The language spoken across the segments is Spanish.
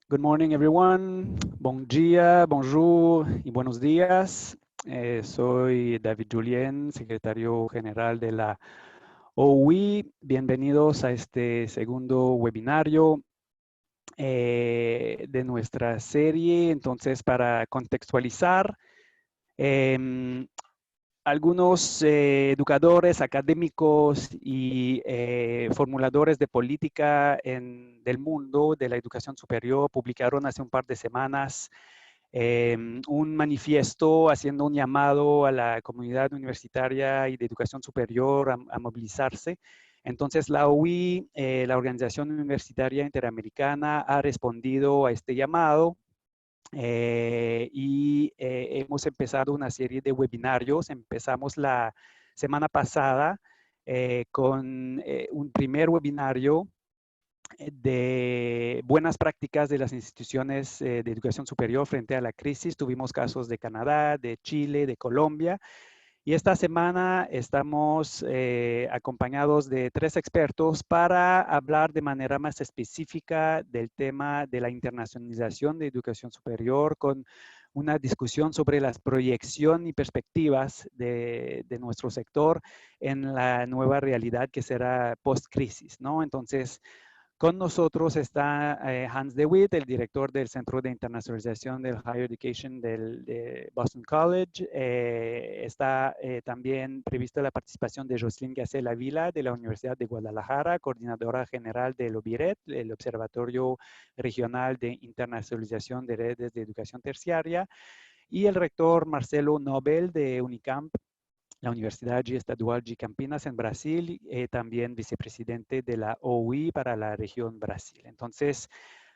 Good morning, everyone. Bon dia, bonjour y buenos días. Soy David Julien, secretario general de la OUI. Bienvenidos a este segundo webinario de nuestra serie. Entonces, para contextualizar, algunos educadores, académicos y formuladores de política del mundo de la educación superior publicaron hace un par de semanas un manifiesto haciendo un llamado a la comunidad universitaria y de educación superior a movilizarse. Entonces, la OUI, la Organización Universitaria Interamericana, ha respondido a este llamado. Hemos empezado una serie de webinarios. Empezamos la semana pasada con un primer webinario de buenas prácticas de las instituciones de educación superior frente a la crisis. Tuvimos casos de Canadá, de Chile, de Colombia. Y esta semana estamos acompañados de 3 expertos para hablar de manera más específica del tema de la internacionalización de educación superior, con una discusión sobre la proyección y perspectivas de nuestro sector en la nueva realidad que será post-crisis, ¿no? Entonces, con nosotros está Hans de Witt, el director del Centro de Internacionalización del Higher Education de Boston College. Está también prevista la participación de Jocelyn Gacela Vila de la Universidad de Guadalajara, coordinadora general del OBIRED, el Observatorio Regional de Internacionalización de Redes de Educación Terciaria, y el rector Marcelo Nobel de Unicamp, la Universidad Estadual de Campinas en Brasil, también vicepresidente de la OUI para la región Brasil. Entonces,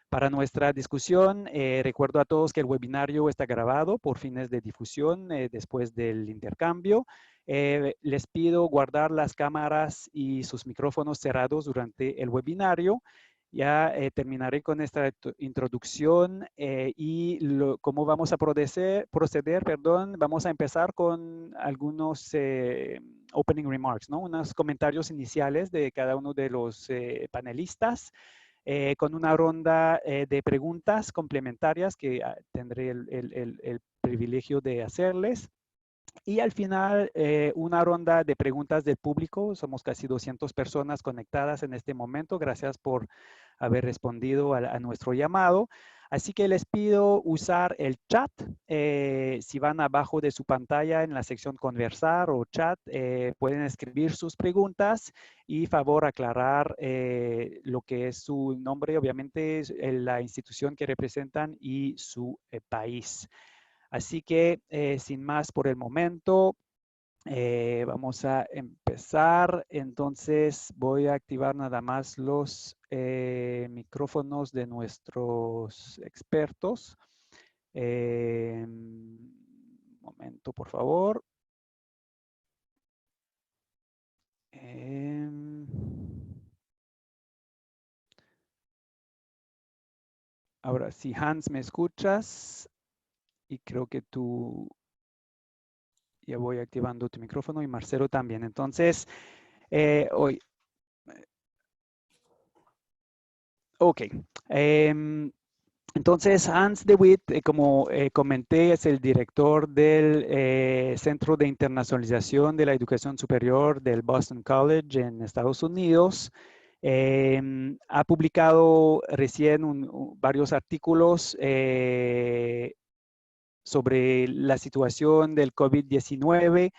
para nuestra discusión, recuerdo a todos que el webinario está grabado por fines de difusión después del intercambio. Les pido guardar las cámaras y sus micrófonos cerrados durante el webinario. Ya terminaré con esta introducción cómo vamos a proceder, perdón. Vamos a empezar con algunos opening remarks, ¿no? Unos comentarios iniciales de cada uno de los panelistas, con una ronda de preguntas complementarias que tendré el privilegio de hacerles. Y al final, una ronda de preguntas del público. Somos casi 200 personas conectadas en este momento. Gracias por haber respondido a nuestro llamado. Así que les pido usar el chat. Si van abajo de su pantalla en la sección conversar o chat, pueden escribir sus preguntas y favor aclarar lo que es su nombre, obviamente la institución que representan y su país. Así que, sin más por el momento, vamos a empezar. Entonces, voy a activar nada más los micrófonos de nuestros expertos. Un momento, por favor. Ahora sí, Hans, ¿me escuchas? Y creo que tú ya voy activando tu micrófono y Marcelo también. Entonces, hoy. Ok. Entonces, Hans de Witt, como comenté, es el director del Centro de Internacionalización de la Educación Superior del Boston College en Estados Unidos. Ha publicado recién varios artículos sobre la situación del COVID-19.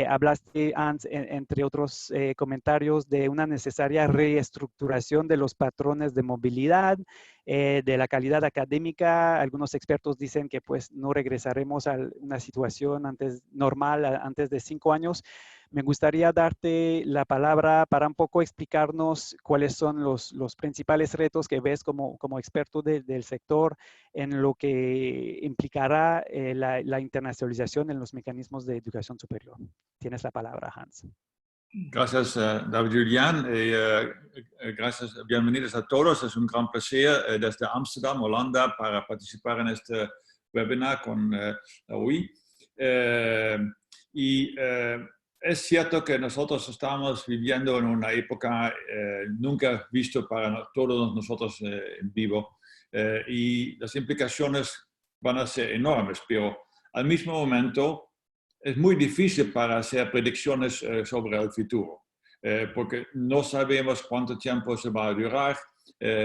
Hablaste, entre otros comentarios, de una necesaria reestructuración de los patrones de movilidad, de la calidad académica. Algunos expertos dicen que pues no regresaremos a una situación normal antes de 5 años. Me gustaría darte la palabra para un poco explicarnos cuáles son los principales retos que ves como experto del sector en lo que implicará la internacionalización en los mecanismos de educación superior. Tienes la palabra, Hans. Gracias, David Julián. Gracias, bienvenidos a todos. Es un gran placer desde Amsterdam, Holanda, para participar en este webinar con la UI. Es cierto que nosotros estamos viviendo en una época nunca visto para todos nosotros en vivo. y las implicaciones van a ser enormes, pero al mismo momento es muy difícil para hacer predicciones sobre el futuro, porque no sabemos cuánto tiempo se va a durar,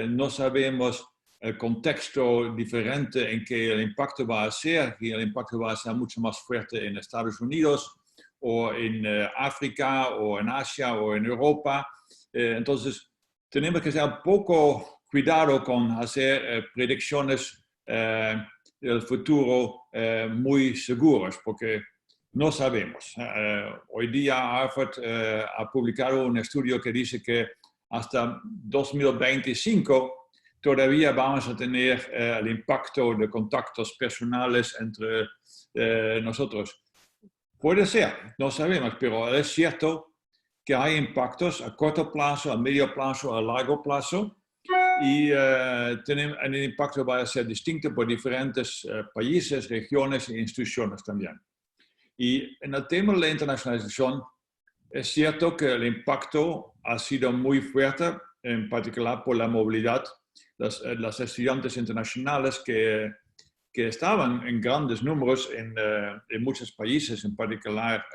no sabemos el contexto diferente en que el impacto va a ser, y el impacto va a ser mucho más fuerte en Estados Unidos, o en África, o en Asia, o en Europa. Entonces, tenemos que tener un poco cuidado con hacer predicciones del futuro muy seguras, porque no sabemos. Hoy día Harvard ha publicado un estudio que dice que hasta 2025 todavía vamos a tener el impacto de contactos personales entre nosotros. Puede ser, no sabemos, pero es cierto que hay impactos a corto plazo, a medio plazo, a largo plazo, y el impacto va a ser distinto por diferentes países, regiones e instituciones también. Y en el tema de la internacionalización, es cierto que el impacto ha sido muy fuerte, en particular por la movilidad. Los estudiantes internacionales que estaban en grandes números en muchos países, en particular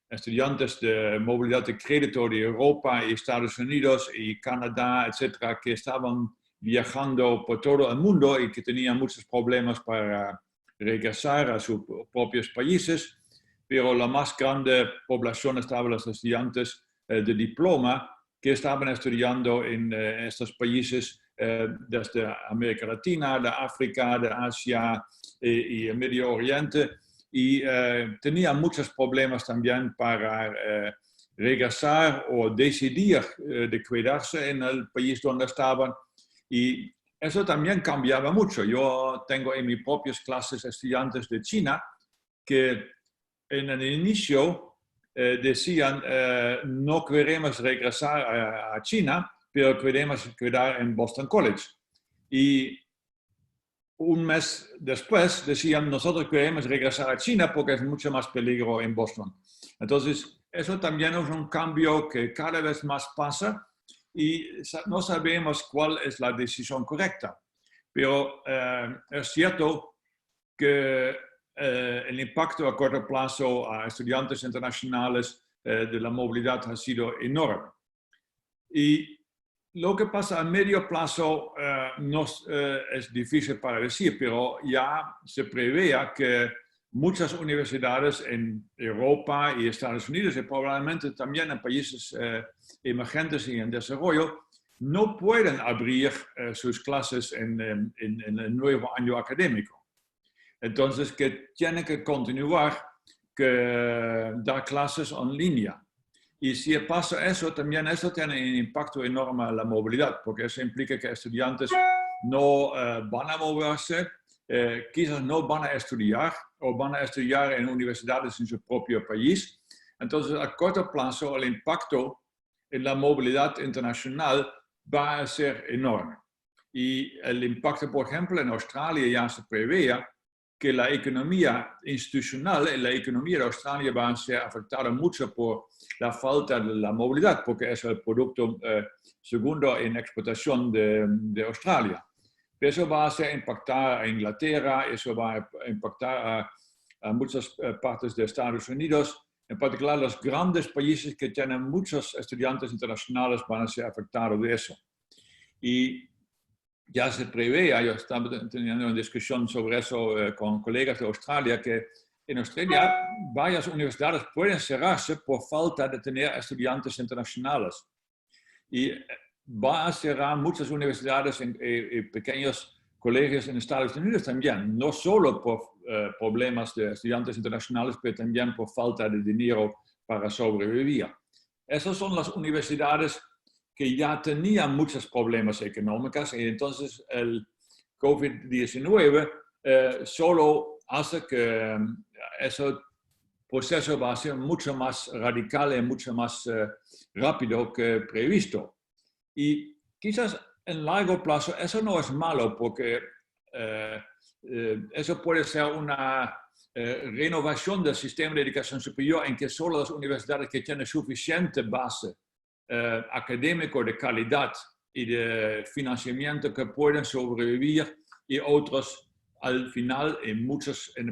estudiantes de movilidad de crédito de Europa y Estados Unidos y Canadá, etcétera, que estaban viajando por todo el mundo y que tenían muchos problemas para regresar a sus propios países, pero la más grande población estaban los estudiantes de diploma que estaban estudiando en estos países desde América Latina, de África, de Asia y el Medio Oriente, y tenían muchos problemas también para regresar o decidir de quedarse en el país donde estaban, y eso también cambiaba mucho. Yo tengo en mis propias clases estudiantes de China que en el inicio decían no queremos regresar a China, pero queremos quedar en Boston College. Y un mes después decían, nosotros queremos regresar a China porque es mucho más peligro en Boston. Entonces, eso también es un cambio que cada vez más pasa y no sabemos cuál es la decisión correcta. Pero es cierto que el impacto a corto plazo a estudiantes internacionales de la movilidad ha sido enorme. Y lo que pasa a medio plazo no es difícil para decir, pero ya se prevé que muchas universidades en Europa y Estados Unidos y probablemente también en países emergentes y en desarrollo no pueden abrir sus clases en el nuevo año académico. Entonces, que tienen que continuar que dar clases en línea. Y si pasa eso, también eso tiene un impacto enorme en la movilidad, porque eso implica que estudiantes no van a moverse, quizás no van a estudiar o van a estudiar en universidades en su propio país. Entonces, a corto plazo, el impacto en la movilidad internacional va a ser enorme. Y el impacto, por ejemplo, en Australia ya se preveía que la economía institucional y la economía de Australia van a ser afectada mucho por la falta de la movilidad, porque es el producto segundo en exportación de Australia. Pero eso va a hacer impactar a Inglaterra, eso va a impactar a muchas partes de Estados Unidos. En particular, los grandes países que tienen muchos estudiantes internacionales van a ser afectados de eso. Y ya se prevé, yo estaba teniendo una discusión sobre eso con colegas de Australia, que en Australia varias universidades pueden cerrarse por falta de tener estudiantes internacionales. Y va a cerrar muchas universidades y pequeños colegios en Estados Unidos también, no solo por problemas de estudiantes internacionales, pero también por falta de dinero para sobrevivir. Esas son las universidades que ya tenían muchos problemas económicos y entonces el COVID-19 solo hace que ese proceso va a ser mucho más radical y mucho más rápido que previsto. Y quizás en largo plazo eso no es malo porque eso puede ser una renovación del sistema de educación superior en que solo las universidades que tienen suficiente base académico de calidad y de financiamiento que pueden sobrevivir y otros al final en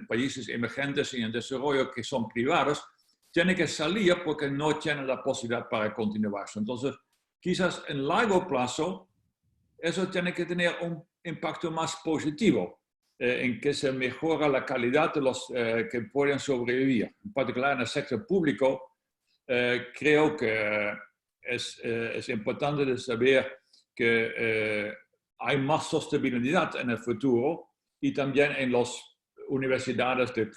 países emergentes y en desarrollo que son privados, tienen que salir porque no tienen la posibilidad para continuar. Entonces, quizás en largo plazo, eso tiene que tener un impacto más positivo en que se mejora la calidad de los que pueden sobrevivir. En particular en el sector público, creo que es importante de saber que hay más sostenibilidad en el futuro y también en las universidades de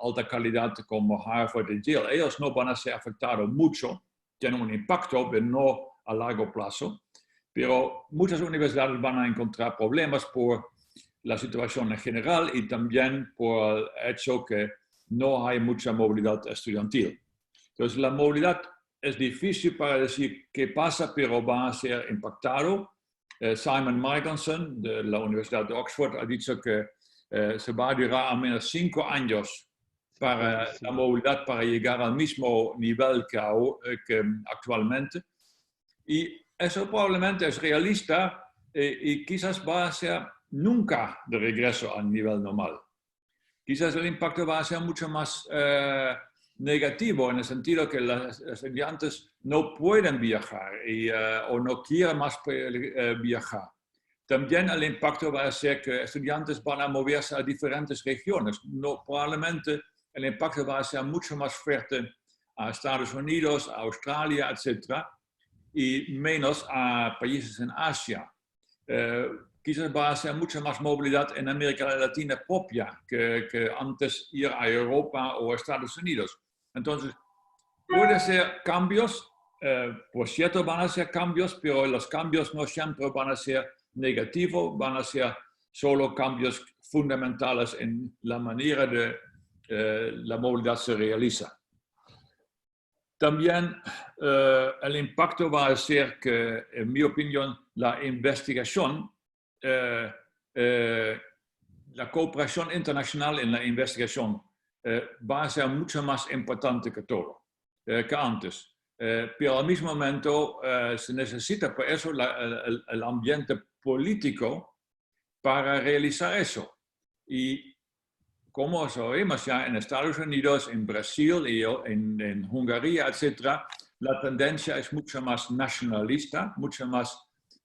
alta calidad como Harvard y Yale. Ellos no van a ser afectados mucho, tienen un impacto, pero no a largo plazo. Pero muchas universidades van a encontrar problemas por la situación en general y también por el hecho que no hay mucha movilidad estudiantil. Entonces, la movilidad es difícil para decir qué pasa, pero va a ser impactado. Simon Michelson, de la Universidad de Oxford, ha dicho que se va a durar al menos 5 años para la movilidad para llegar al mismo nivel que actualmente. Y eso probablemente es realista y quizás va a ser nunca de regreso al nivel normal. Quizás el impacto va a ser mucho más negativo en el sentido que los estudiantes no pueden viajar o no quieren más viajar. También el impacto va a ser que estudiantes van a moverse a diferentes regiones. Probablemente el impacto va a ser mucho más fuerte a Estados Unidos, a Australia, etc., y menos a países en Asia. Quizás va a ser mucha más movilidad en América Latina propia que antes ir a Europa o a Estados Unidos. Entonces, puede ser cambios, por cierto van a ser cambios, pero los cambios no siempre van a ser negativos, van a ser solo cambios fundamentales en la manera de la movilidad se realiza. También el impacto va a ser que, en mi opinión, la investigación, la cooperación internacional en la investigación va a ser mucho más importante que todo, que antes. Pero al mismo momento se necesita por eso el ambiente político para realizar eso. Y como sabemos ya en Estados Unidos, en Brasil y en Hungría, etc., la tendencia es mucho más nacionalista, mucho más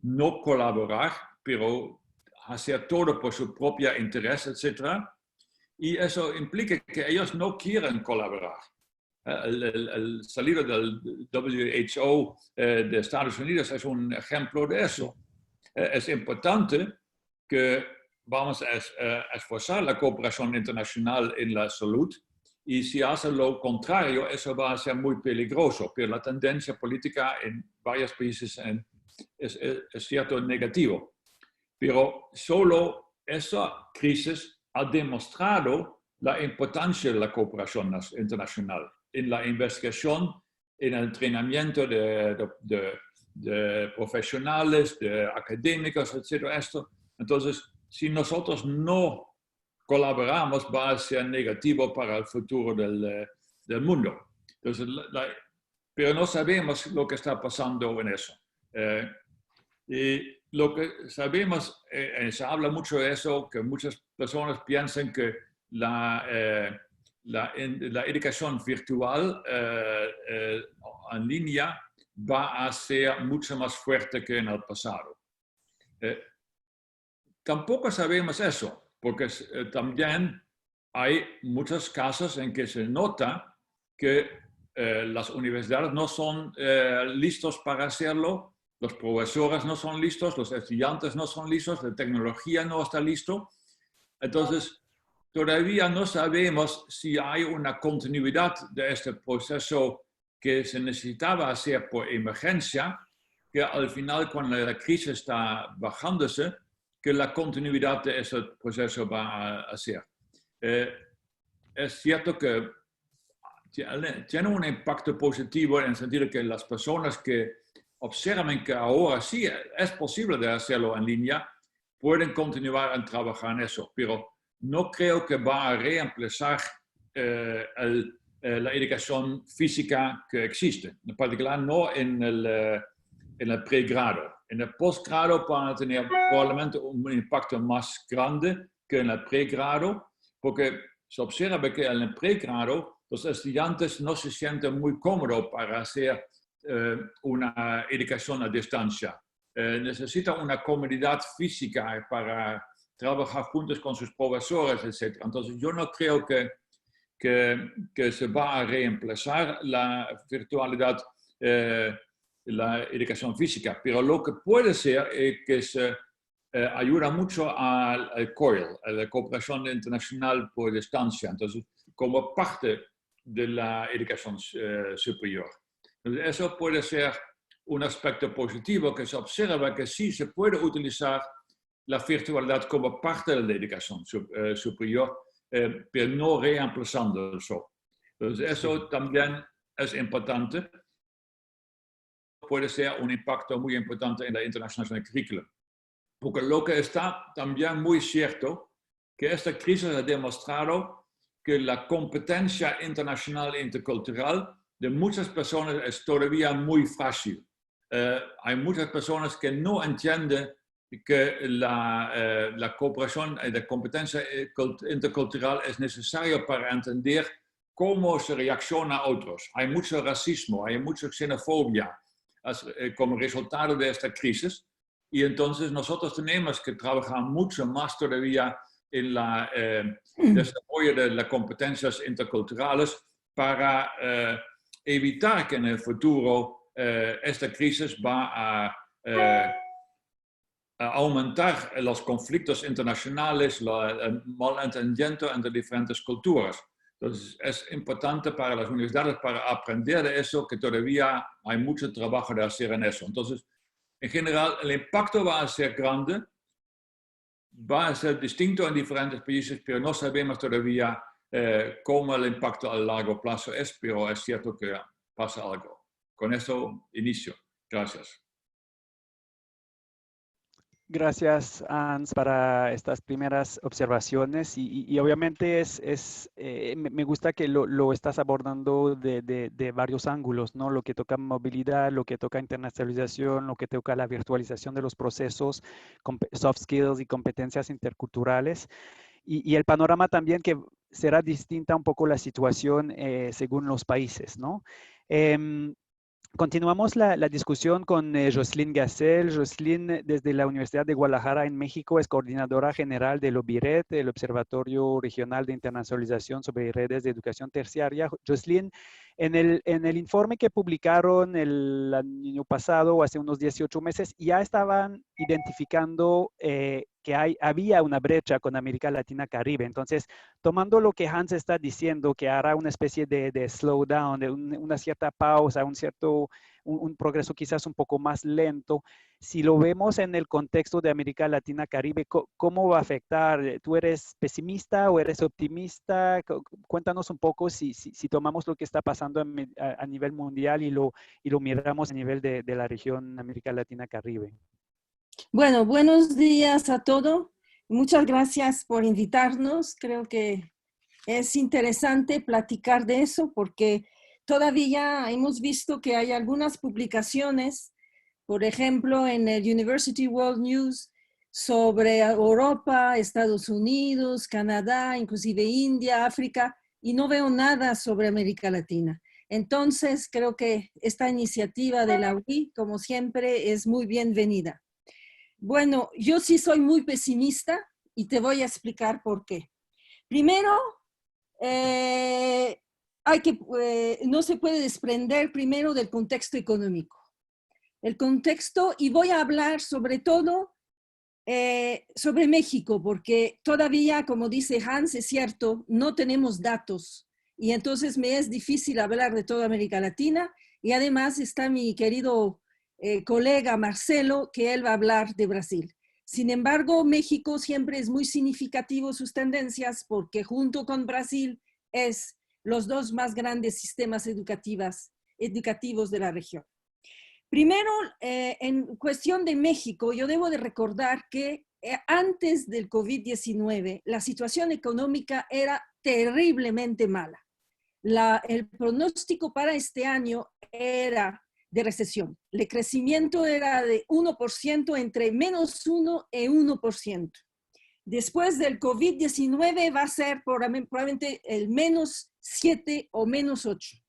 no colaborar, pero hacer todo por su propio interés, etc. Y eso implica que ellos no quieren colaborar. El salido del WHO de Estados Unidos es un ejemplo de eso. Es importante que vamos a esforzar la cooperación internacional en la salud y si hace lo contrario, eso va a ser muy peligroso, pero la tendencia política en varios países es cierto negativo. Pero solo esa crisis ha demostrado la importancia de la cooperación internacional en la investigación, en el entrenamiento de profesionales, de académicos, etc. Entonces, si nosotros no colaboramos, va a ser negativo para el futuro del mundo. Entonces, pero no sabemos lo que está pasando en eso. Y lo que sabemos, se habla mucho de eso, que muchas personas piensan que la educación virtual en línea va a ser mucho más fuerte que en el pasado. Tampoco sabemos eso, porque también hay muchos casos en que se nota que las universidades no son listos para hacerlo, los profesores no son listos, los estudiantes no son listos, la tecnología no está listo. Entonces, todavía no sabemos si hay una continuidad de este proceso que se necesitaba hacer por emergencia, que al final, cuando la crisis está bajándose, que la continuidad de ese proceso va a ser. Es cierto que tiene un impacto positivo en el sentido que las personas que observan que ahora sí es posible de hacerlo en línea, pueden continuar a trabajar en eso, pero no creo que va a reemplazar la educación física que existe, en particular no en el pregrado. En el posgrado van a tener probablemente un impacto más grande que en el pregrado, porque se observa que en el pregrado los estudiantes no se sienten muy cómodos para hacer una educación a distancia. Necesitan una comunidad física para trabajar juntos con sus profesores, etc. Entonces, yo no creo que se va a reemplazar la virtualidad, la educación física, pero lo que puede ser es que se ayuda mucho al COIL, a la cooperación internacional por distancia, entonces, como parte de la educación superior. Entonces, eso puede ser un aspecto positivo que se observa que sí se puede utilizar la virtualidad como parte de la educación superior, pero no reemplazando eso. Entonces, eso también es importante. Puede ser un impacto muy importante en la internacionalización del currículum. Porque lo que está también muy cierto, que esta crisis ha demostrado que la competencia internacional e intercultural de muchas personas es todavía muy frágil. Hay muchas personas que no entienden que la cooperación y la competencia intercultural es necesaria para entender cómo se reacciona a otros. Hay mucho racismo, hay mucha xenofobia como resultado de esta crisis. Y entonces nosotros tenemos que trabajar mucho más todavía en el desarrollo de las competencias interculturales para evitar que en el futuro esta crisis va a aumentar los conflictos internacionales, el malentendimiento entre diferentes culturas. Entonces es importante para las universidades para aprender de eso, que todavía hay mucho trabajo de hacer en eso. Entonces, en general, el impacto va a ser grande, va a ser distinto en diferentes países, pero no sabemos todavía cómo el impacto a largo plazo es, pero es cierto que pasa algo. Con eso inicio. Gracias. Gracias, Hans, para estas primeras observaciones y obviamente me gusta que lo estás abordando de varios ángulos, ¿no? Lo que toca movilidad, lo que toca internacionalización, lo que toca la virtualización de los procesos, soft skills y competencias interculturales. Y el panorama también que será distinta un poco la situación según los países, ¿no? Continuamos la discusión con Jocelyne Gassel. Jocelyne, desde la Universidad de Guadalajara en México, es coordinadora general del OBIRED, el Observatorio Regional de Internacionalización sobre Redes de Educación Terciaria. Jocelyne, en el informe que publicaron el año pasado o hace unos 18 meses, ya estaban identificando que había una brecha con América Latina Caribe. Entonces, tomando lo que Hans está diciendo, que hará una especie de slowdown, de una cierta pausa, un progreso quizás un poco más lento, si lo vemos en el contexto de América Latina Caribe, ¿cómo va a afectar? ¿Tú eres pesimista o eres optimista? Cuéntanos un poco si tomamos lo que está pasando a nivel mundial y lo miramos a nivel de la región América Latina Caribe. Bueno, buenos días a todos. Muchas gracias por invitarnos. Creo que es interesante platicar de eso porque todavía hemos visto que hay algunas publicaciones, por ejemplo, en el University World News sobre Europa, Estados Unidos, Canadá, inclusive India, África, y no veo nada sobre América Latina. Entonces, creo que esta iniciativa de la UI, como siempre, es muy bienvenida. Bueno, yo sí soy muy pesimista y te voy a explicar por qué. Primero, no se puede desprender primero del contexto económico. El contexto, y voy a hablar sobre todo sobre México, porque todavía, como dice Hans, es cierto, no tenemos datos y entonces me es difícil hablar de toda América Latina y además está mi querido colega Marcelo, que él va a hablar de Brasil. Sin embargo, México siempre es muy significativo sus tendencias porque junto con Brasil es los dos más grandes sistemas educativos de la región. Primero, en cuestión de México, yo debo de recordar que antes del COVID-19, la situación económica era terriblemente mala. El pronóstico para este año era de recesión. El crecimiento era de 1%, entre -1 y 1%. Después del COVID-19 va a ser probablemente el -7 o -8.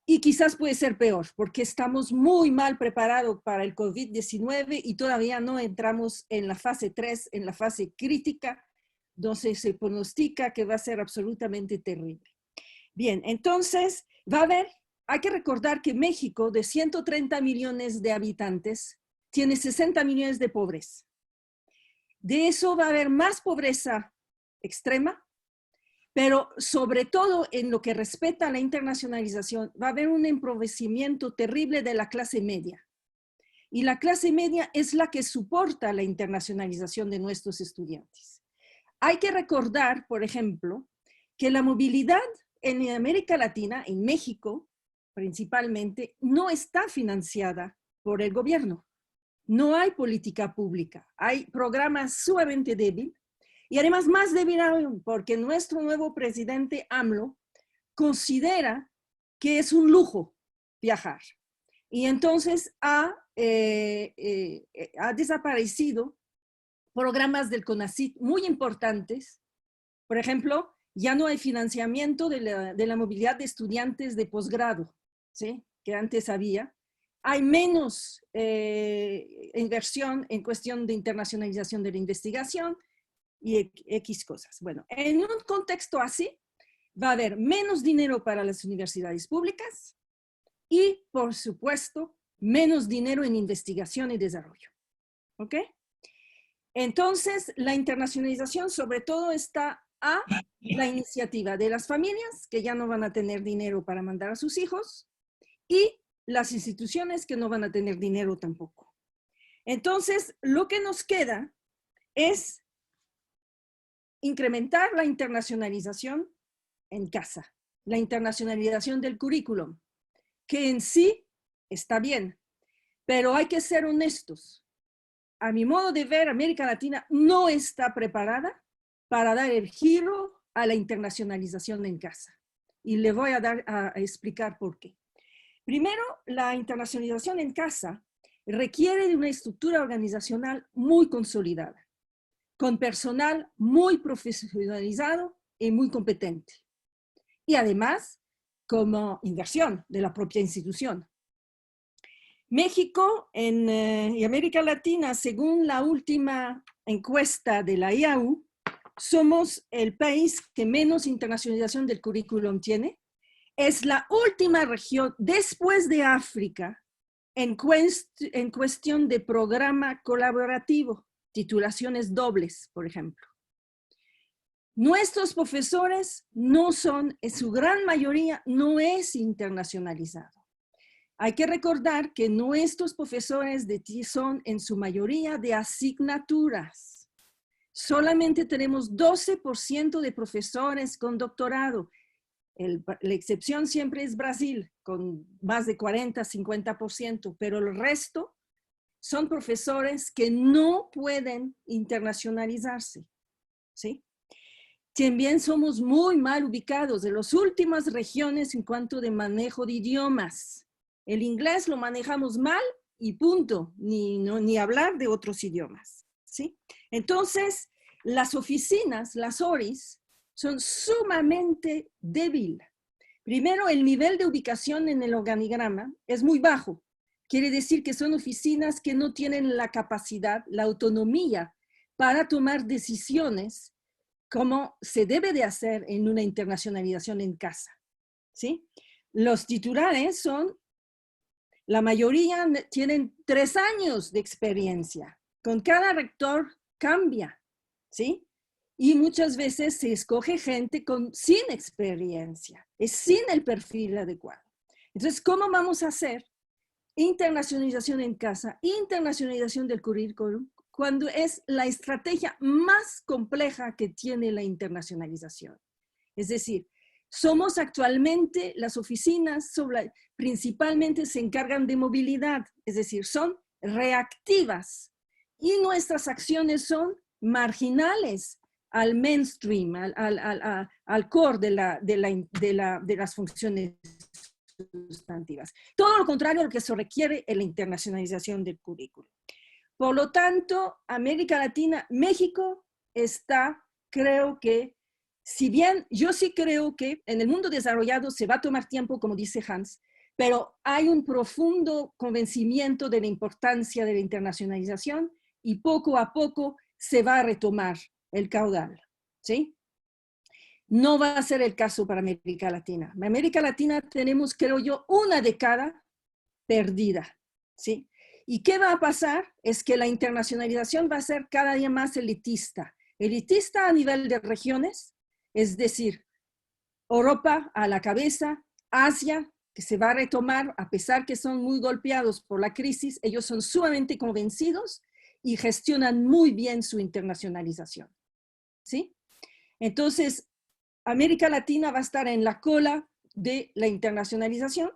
Y quizás puede ser peor, porque estamos muy mal preparados para el COVID-19 y todavía no entramos en la fase 3, en la fase crítica, donde se pronostica que va a ser absolutamente terrible. Bien, entonces hay que recordar que México, de 130 millones de habitantes, tiene 60 millones de pobres. De eso va a haber más pobreza extrema, pero sobre todo en lo que respecta a la internacionalización, va a haber un empobrecimiento terrible de la clase media. Y la clase media es la que soporta la internacionalización de nuestros estudiantes. Hay que recordar, por ejemplo, que la movilidad en América Latina, en México principalmente, no está financiada por el gobierno. No hay política pública, hay programas sumamente débiles y además más débil aún porque nuestro nuevo presidente AMLO considera que es un lujo viajar. Y entonces ha desaparecido programas del CONACYT muy importantes. Por ejemplo, ya no hay financiamiento de la movilidad de estudiantes de posgrado, ¿sí? Que antes había. Hay menos inversión en cuestión de internacionalización de la investigación y X cosas. Bueno, en un contexto así, va a haber menos dinero para las universidades públicas y, por supuesto, menos dinero en investigación y desarrollo. ¿Ok? Entonces, la internacionalización sobre todo está a la iniciativa de las familias, que ya no van a tener dinero para mandar a sus hijos, y las instituciones que no van a tener dinero tampoco. Entonces, lo que nos queda es incrementar la internacionalización en casa, la internacionalización del currículum, que en sí está bien, pero hay que ser honestos. A mi modo de ver, América Latina no está preparada para dar el giro a la internacionalización en casa. Y le voy a explicar por qué. Primero, la internacionalización en casa requiere de una estructura organizacional muy consolidada, con personal muy profesionalizado y muy competente. Y además, como inversión de la propia institución. México y América Latina, según la última encuesta de la IAU, somos el país que menos internacionalización del currículum tiene. Es la última región, después de África, en cuestión de programa colaborativo, titulaciones dobles, por ejemplo. Nuestros profesores no son, en su gran mayoría, no es internacionalizado. Hay que recordar que nuestros profesores son en su mayoría de asignaturas. Solamente tenemos 12% de profesores con doctorado. La excepción siempre es Brasil, con más de 40-50%, pero el resto son profesores que no pueden internacionalizarse, ¿sí? También somos muy mal ubicados de las últimas regiones en cuanto de manejo de idiomas. El inglés lo manejamos mal y punto, ni hablar de otros idiomas, ¿sí? Entonces, las oficinas, las ORIs, son sumamente débiles. Primero, el nivel de ubicación en el organigrama es muy bajo. Quiere decir que son oficinas que no tienen la capacidad, la autonomía para tomar decisiones como se debe de hacer en una internacionalización en casa, ¿sí? Los titulares la mayoría tienen 3 años de experiencia. Con cada rector cambia, ¿sí? Y muchas veces se escoge gente sin experiencia, sin el perfil adecuado. Entonces, ¿cómo vamos a hacer internacionalización en casa, internacionalización del currículum, cuando es la estrategia más compleja que tiene la internacionalización? Es decir, somos actualmente, las oficinas principalmente se encargan de movilidad, es decir, son reactivas y nuestras acciones son marginales al mainstream, al core de las funciones sustantivas. Todo lo contrario a lo que se requiere en la internacionalización del currículo. Por lo tanto, América Latina, México está, creo que, si bien yo sí creo que en el mundo desarrollado se va a tomar tiempo, como dice Hans, pero hay un profundo convencimiento de la importancia de la internacionalización y poco a poco se va a retomar el caudal, ¿sí? No va a ser el caso para América Latina. En América Latina tenemos, creo yo, una década perdida, ¿sí? ¿Y qué va a pasar? Es que la internacionalización va a ser cada día más elitista. Elitista a nivel de regiones, es decir, Europa a la cabeza, Asia, que se va a retomar, a pesar que son muy golpeados por la crisis, ellos son sumamente convencidos y gestionan muy bien su internacionalización, ¿sí? Entonces, América Latina va a estar en la cola de la internacionalización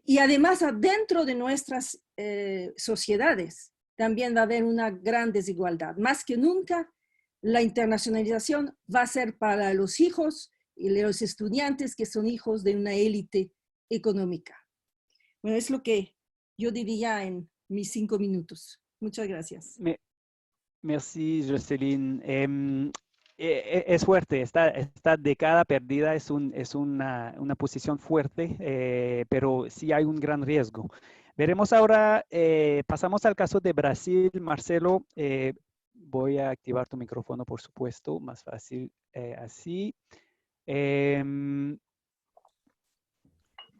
y además adentro de nuestras sociedades también va a haber una gran desigualdad. Más que nunca, la internacionalización va a ser para los hijos y los estudiantes que son hijos de una élite económica. Bueno, es lo que yo diría en mis 5 minutos. Muchas gracias. Merci, Jocelyn. Es fuerte, esta década perdida es una posición fuerte, pero sí hay un gran riesgo. Veremos ahora, pasamos al caso de Brasil. Marcelo, voy a activar tu micrófono, por supuesto, más fácil así.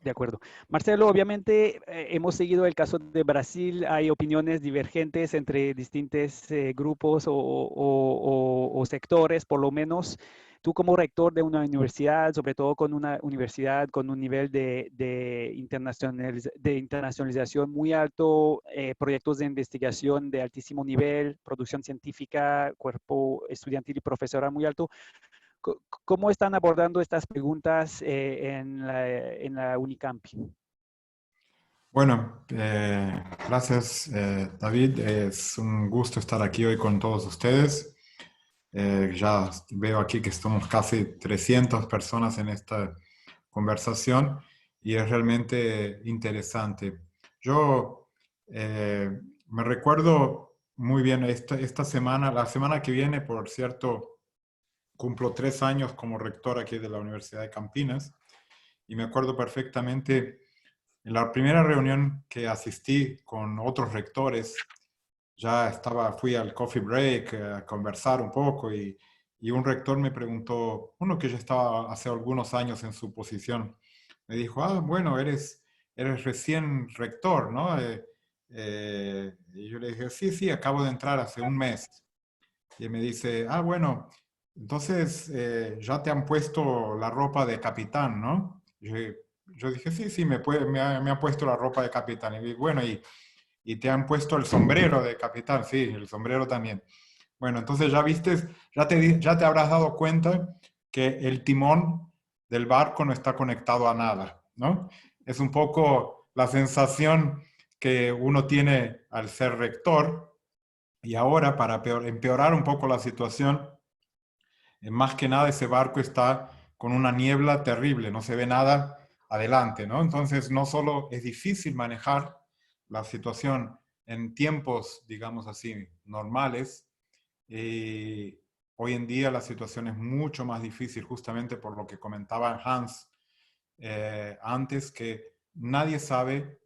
De acuerdo. Marcelo, obviamente hemos seguido el caso de Brasil. Hay opiniones divergentes entre distintos grupos o sectores, por lo menos. Tú como rector de una universidad, sobre todo con una universidad con un nivel de internacionalización muy alto, proyectos de investigación de altísimo nivel, producción científica, cuerpo estudiantil y profesoral muy alto. ¿Cómo están abordando estas preguntas en la Unicampi? Bueno, gracias David. Es un gusto estar aquí hoy con todos ustedes. Ya veo aquí que estamos casi 300 personas en esta conversación y es realmente interesante. Yo me recuerdo muy bien esta semana, la semana que viene, por cierto, cumplo 3 años como rector aquí de la Universidad de Campinas y me acuerdo perfectamente en la primera reunión que asistí con otros rectores. Fui al coffee break a conversar un poco y un rector me preguntó, uno que ya estaba hace algunos años en su posición, me dijo, bueno, eres recién rector, ¿no? Y yo le dije, sí, acabo de entrar hace un mes. Y me dice, bueno, entonces ya te han puesto la ropa de capitán, ¿no? Yo dije, sí, me ha puesto la ropa de capitán. Y bueno, y te han puesto el sombrero de capitán, sí, el sombrero también. Bueno, entonces ya te habrás dado cuenta que el timón del barco no está conectado a nada, ¿no? Es un poco la sensación que uno tiene al ser rector. Y ahora, para empeorar un poco la situación, más que nada ese barco está con una niebla terrible, no se ve nada adelante, ¿no? Entonces, no solo es difícil manejar la situación en tiempos, digamos así, normales, hoy en día la situación es mucho más difícil, justamente por lo que comentaba Hans antes, que nadie sabe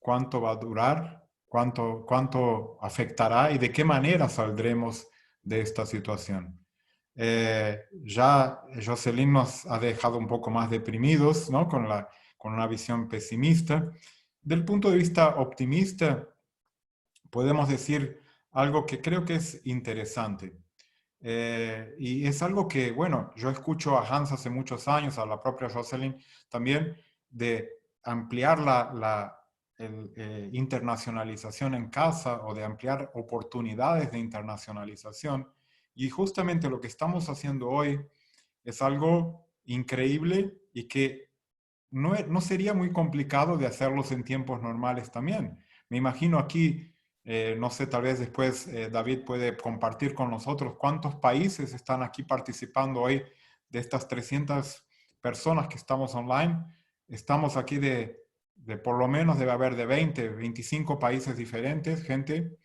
cuánto va a durar, cuánto afectará y de qué manera saldremos de esta situación. Ya Jocelyn nos ha dejado un poco más deprimidos, ¿no? Con una visión pesimista. Del punto de vista optimista, podemos decir algo que creo que es interesante. Y es algo que, bueno, yo escucho a Hans hace muchos años, a la propia Jocelyn también, de ampliar la internacionalización en casa o de ampliar oportunidades de internacionalización. Y justamente lo que estamos haciendo hoy es algo increíble y que no sería muy complicado de hacerlos en tiempos normales también. Me imagino aquí, no sé, tal vez después David puede compartir con nosotros cuántos países están aquí participando hoy de estas 300 personas que estamos online. estamos aquí de por lo menos debe haber de 20, 25 países diferentes, gente.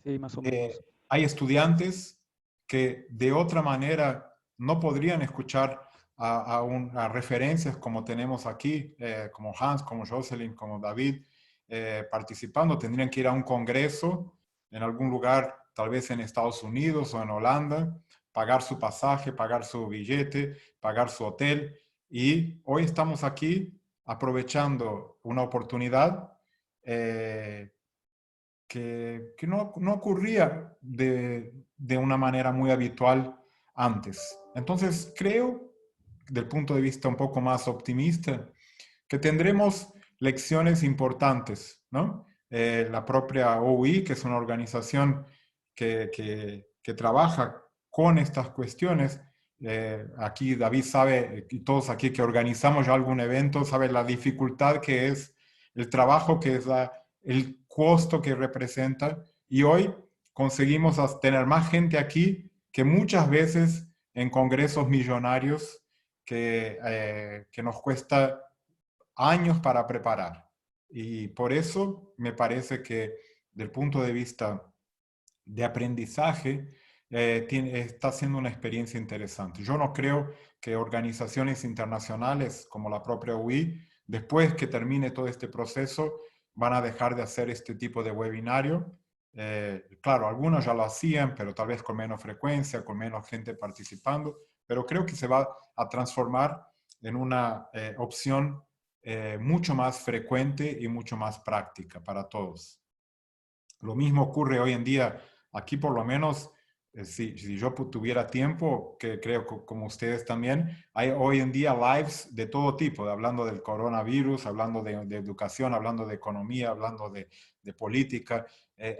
Sí, más o menos. Hay estudiantes que de otra manera no podrían escuchar a referencias como tenemos aquí, como Hans, como Jocelyn, como David, participando. Tendrían que ir a un congreso en algún lugar, tal vez en Estados Unidos o en Holanda, pagar su pasaje, pagar su billete, pagar su hotel. Y hoy estamos aquí aprovechando una oportunidad que no ocurría de una manera muy habitual antes. Entonces, creo, del punto de vista un poco más optimista, que tendremos lecciones importantes, ¿no? La propia OUI, que es una organización que trabaja con estas cuestiones. Aquí David sabe, y todos aquí que organizamos ya algún evento, sabe la dificultad que es, el trabajo que es, el costo que representa. Y hoy conseguimos tener más gente aquí que muchas veces en congresos millonarios que nos cuesta años para preparar. Y por eso me parece que del punto de vista de aprendizaje, está siendo una experiencia interesante. Yo no creo que organizaciones internacionales como la propia UI, después que termine todo este proceso, van a dejar de hacer este tipo de webinario. Claro, algunos ya lo hacían, pero tal vez con menos frecuencia, con menos gente participando, pero creo que se va a transformar en una opción mucho más frecuente y mucho más práctica para todos. Lo mismo ocurre hoy en día, aquí por lo menos, si yo tuviera tiempo, que creo que como ustedes también, hay hoy en día lives de todo tipo, hablando del coronavirus, hablando de educación, hablando de economía, hablando de política.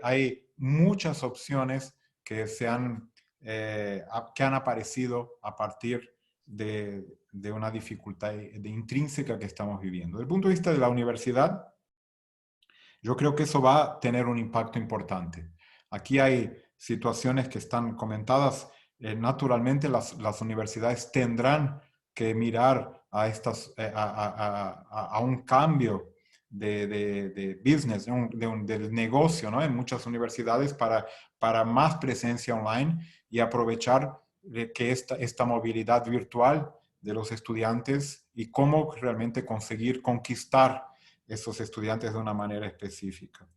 Hay muchas opciones que, que han aparecido a partir de una dificultad intrínseca que estamos viviendo. Desde el punto de vista de la universidad, yo creo que eso va a tener un impacto importante. Aquí hay situaciones que están comentadas. Naturalmente, las universidades tendrán que mirar a un cambio de business, del negocio, ¿no? En muchas universidades para más presencia online y aprovechar que esta movilidad virtual de los estudiantes y cómo realmente conseguir conquistar esos estudiantes de una manera específica.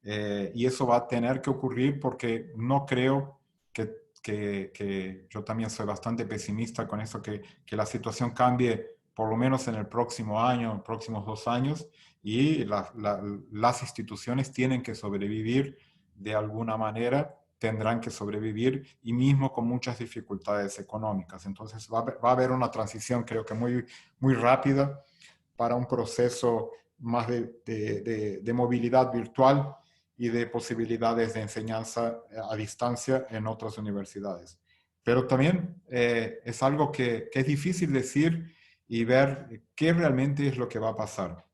Y eso va a tener que ocurrir porque no creo que yo también soy bastante pesimista con eso, que la situación cambie por lo menos en el próximo año, próximos 2 años, y las instituciones tienen que sobrevivir de alguna manera, tendrán que sobrevivir y mismo con muchas dificultades económicas. Entonces va a haber una transición creo que muy rápida para un proceso más de movilidad virtual y de posibilidades de enseñanza a distancia en otras universidades. Pero también es algo que es difícil decir y ver qué realmente es lo que va a pasar.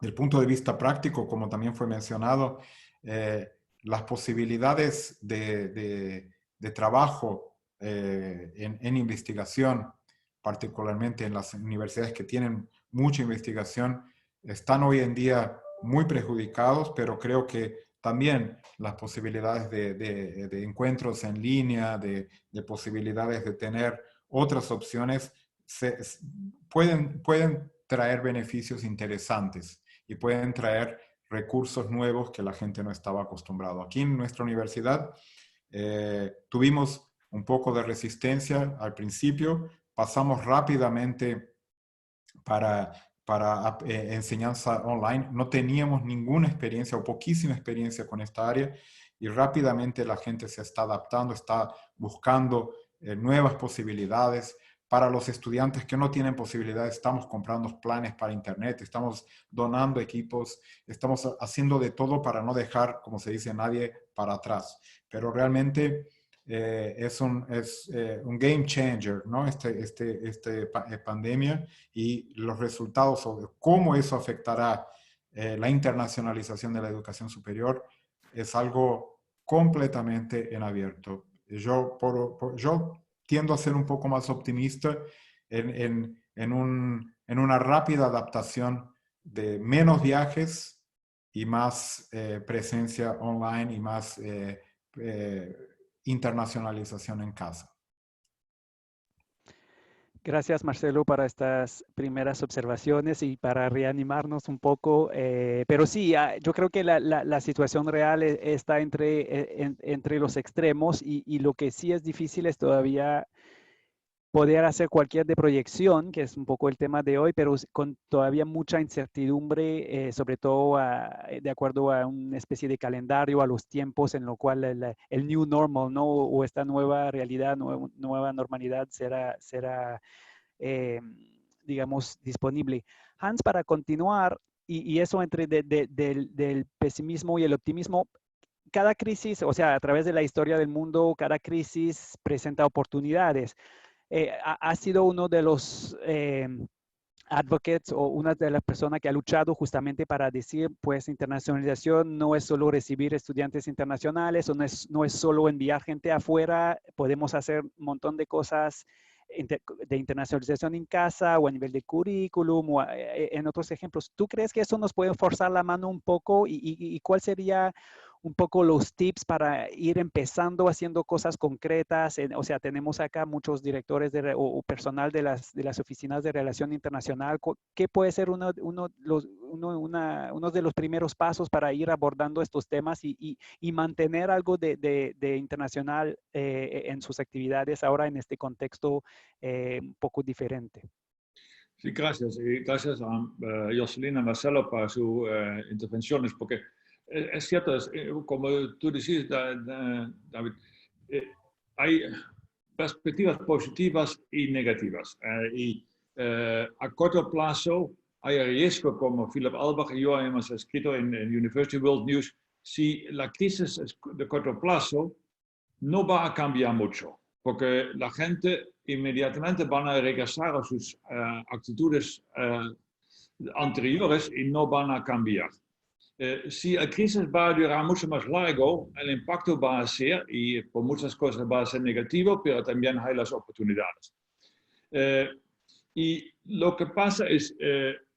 Del punto de vista práctico, como también fue mencionado, las posibilidades de trabajo en investigación, particularmente en las universidades que tienen mucha investigación, están hoy en día muy perjudicados, pero creo que también las posibilidades de encuentros en línea, de posibilidades de tener otras opciones, pueden traer beneficios interesantes y pueden traer recursos nuevos que la gente no estaba acostumbrado. Aquí en nuestra universidad tuvimos un poco de resistencia al principio, pasamos rápidamente para enseñanza online. No teníamos ninguna experiencia o poquísima experiencia con esta área y rápidamente la gente se está adaptando, está buscando nuevas posibilidades. Para los estudiantes que no tienen posibilidades, estamos comprando planes para internet, estamos donando equipos, estamos haciendo de todo para no dejar, como se dice, a nadie para atrás. Pero realmente es un game changer, ¿no? Pandemia y los resultados sobre cómo eso afectará la internacionalización de la educación superior es algo completamente en abierto. Yo tiendo a ser un poco más optimista en en una rápida adaptación de menos viajes y más presencia online y más internacionalización en casa. Gracias, Marcelo, para estas primeras observaciones y para reanimarnos un poco. Pero sí, yo creo que la situación real está entre los extremos y lo que sí es difícil es todavía poder hacer cualquier de proyección, que es un poco el tema de hoy, pero con todavía mucha incertidumbre, sobre todo de acuerdo a una especie de calendario, a los tiempos en lo cual el new normal, ¿no? O esta nueva realidad, nueva normalidad será digamos, disponible. Hans, para continuar, y eso entre del pesimismo y el optimismo, cada crisis, o sea, a través de la historia del mundo, cada crisis presenta oportunidades. Ha sido uno de los advocates o una de las personas que ha luchado justamente para decir, pues, internacionalización no es solo recibir estudiantes internacionales o no es solo enviar gente afuera, podemos hacer un montón de cosas de internacionalización en casa o a nivel de currículum o en otros ejemplos. ¿Tú crees que eso nos puede forzar la mano un poco y cuál sería un poco los tips para ir empezando haciendo cosas concretas? O sea, tenemos acá muchos directores o personal de las oficinas de relación internacional. ¿Qué puede ser uno de los primeros pasos para ir abordando estos temas y mantener algo de internacional en sus actividades ahora en este contexto un poco diferente? Sí, gracias. Y gracias a Jocelyn y Marcelo para sus intervenciones, porque es cierto, como tú decís, David, hay perspectivas positivas y negativas. A corto plazo hay riesgo, como Philip Albach y yo hemos escrito en University World News, si la crisis es de corto plazo, no va a cambiar mucho, porque la gente inmediatamente van a regresar a sus actitudes anteriores y no van a cambiar. Si la crisis va a durar mucho más largo, el impacto va a ser, y por muchas cosas va a ser negativo, pero también hay las oportunidades. Y lo que pasa es,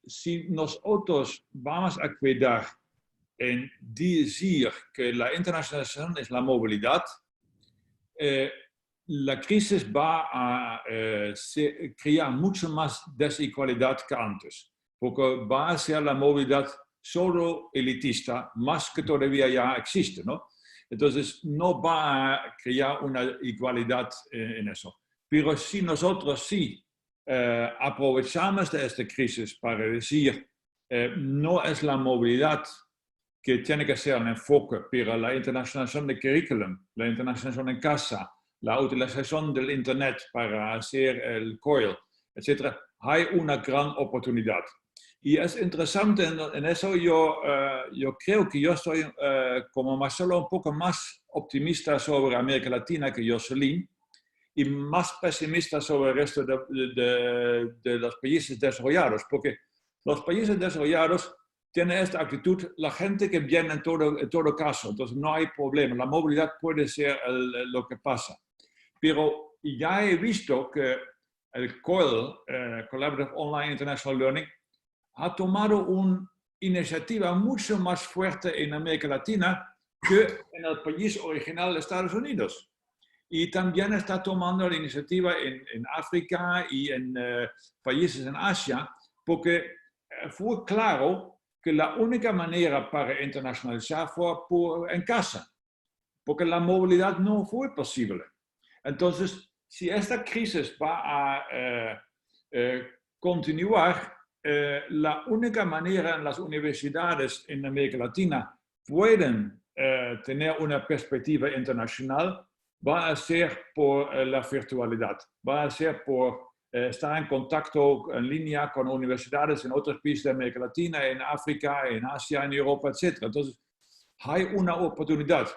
si nosotros vamos a cuidar en decir que la internacionalización es la movilidad, la crisis va a crear mucho más desigualdad que antes, porque va a ser la movilidad solo elitista, más que todavía ya existe, ¿no? Entonces, no va a crear una igualdad en eso. Pero si nosotros sí aprovechamos de esta crisis para decir, no es la movilidad que tiene que ser el enfoque, pero la internacionalización de currículum, la internacionalización en casa, la utilización del Internet para hacer el COIL, etc., hay una gran oportunidad. Y es interesante en eso, yo creo que yo estoy como Marcelo un poco más optimista sobre América Latina que Jocelyn y más pesimista sobre el resto de los países desarrollados, porque los países desarrollados tienen esta actitud, la gente que viene en todo caso, entonces no hay problema, la movilidad puede ser lo que pasa. Pero ya he visto que el COIL, Collaborative Online International Learning, ha tomado una iniciativa mucho más fuerte en América Latina que en el país original de Estados Unidos. Y también está tomando la iniciativa en África y en países en Asia, porque fue claro que la única manera para internacionalizar fue en casa, porque la movilidad no fue posible. Entonces, si esta crisis va a continuar, la única manera en las universidades en América Latina pueden tener una perspectiva internacional va a ser por la virtualidad, va a ser por estar en contacto en línea con universidades en otros países de América Latina, en África, en Asia, en Europa, etc. Entonces, hay una oportunidad,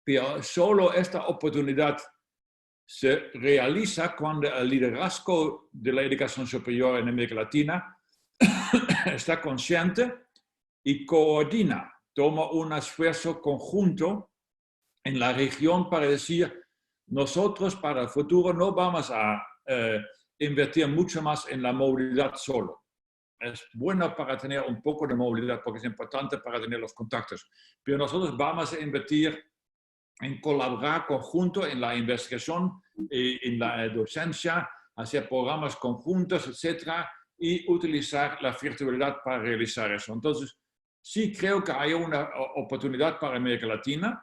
pero solo esta oportunidad se realiza cuando el liderazgo de la educación superior en América Latina está consciente y coordina, toma un esfuerzo conjunto en la región para decir, nosotros para el futuro no vamos a invertir mucho más en la movilidad solo. Es bueno para tener un poco de movilidad porque es importante para tener los contactos. Pero nosotros vamos a invertir en colaborar conjunto en la investigación, en la docencia, hacer programas conjuntos, etcétera, y utilizar la virtualidad para realizar eso. Entonces, sí creo que hay una oportunidad para América Latina,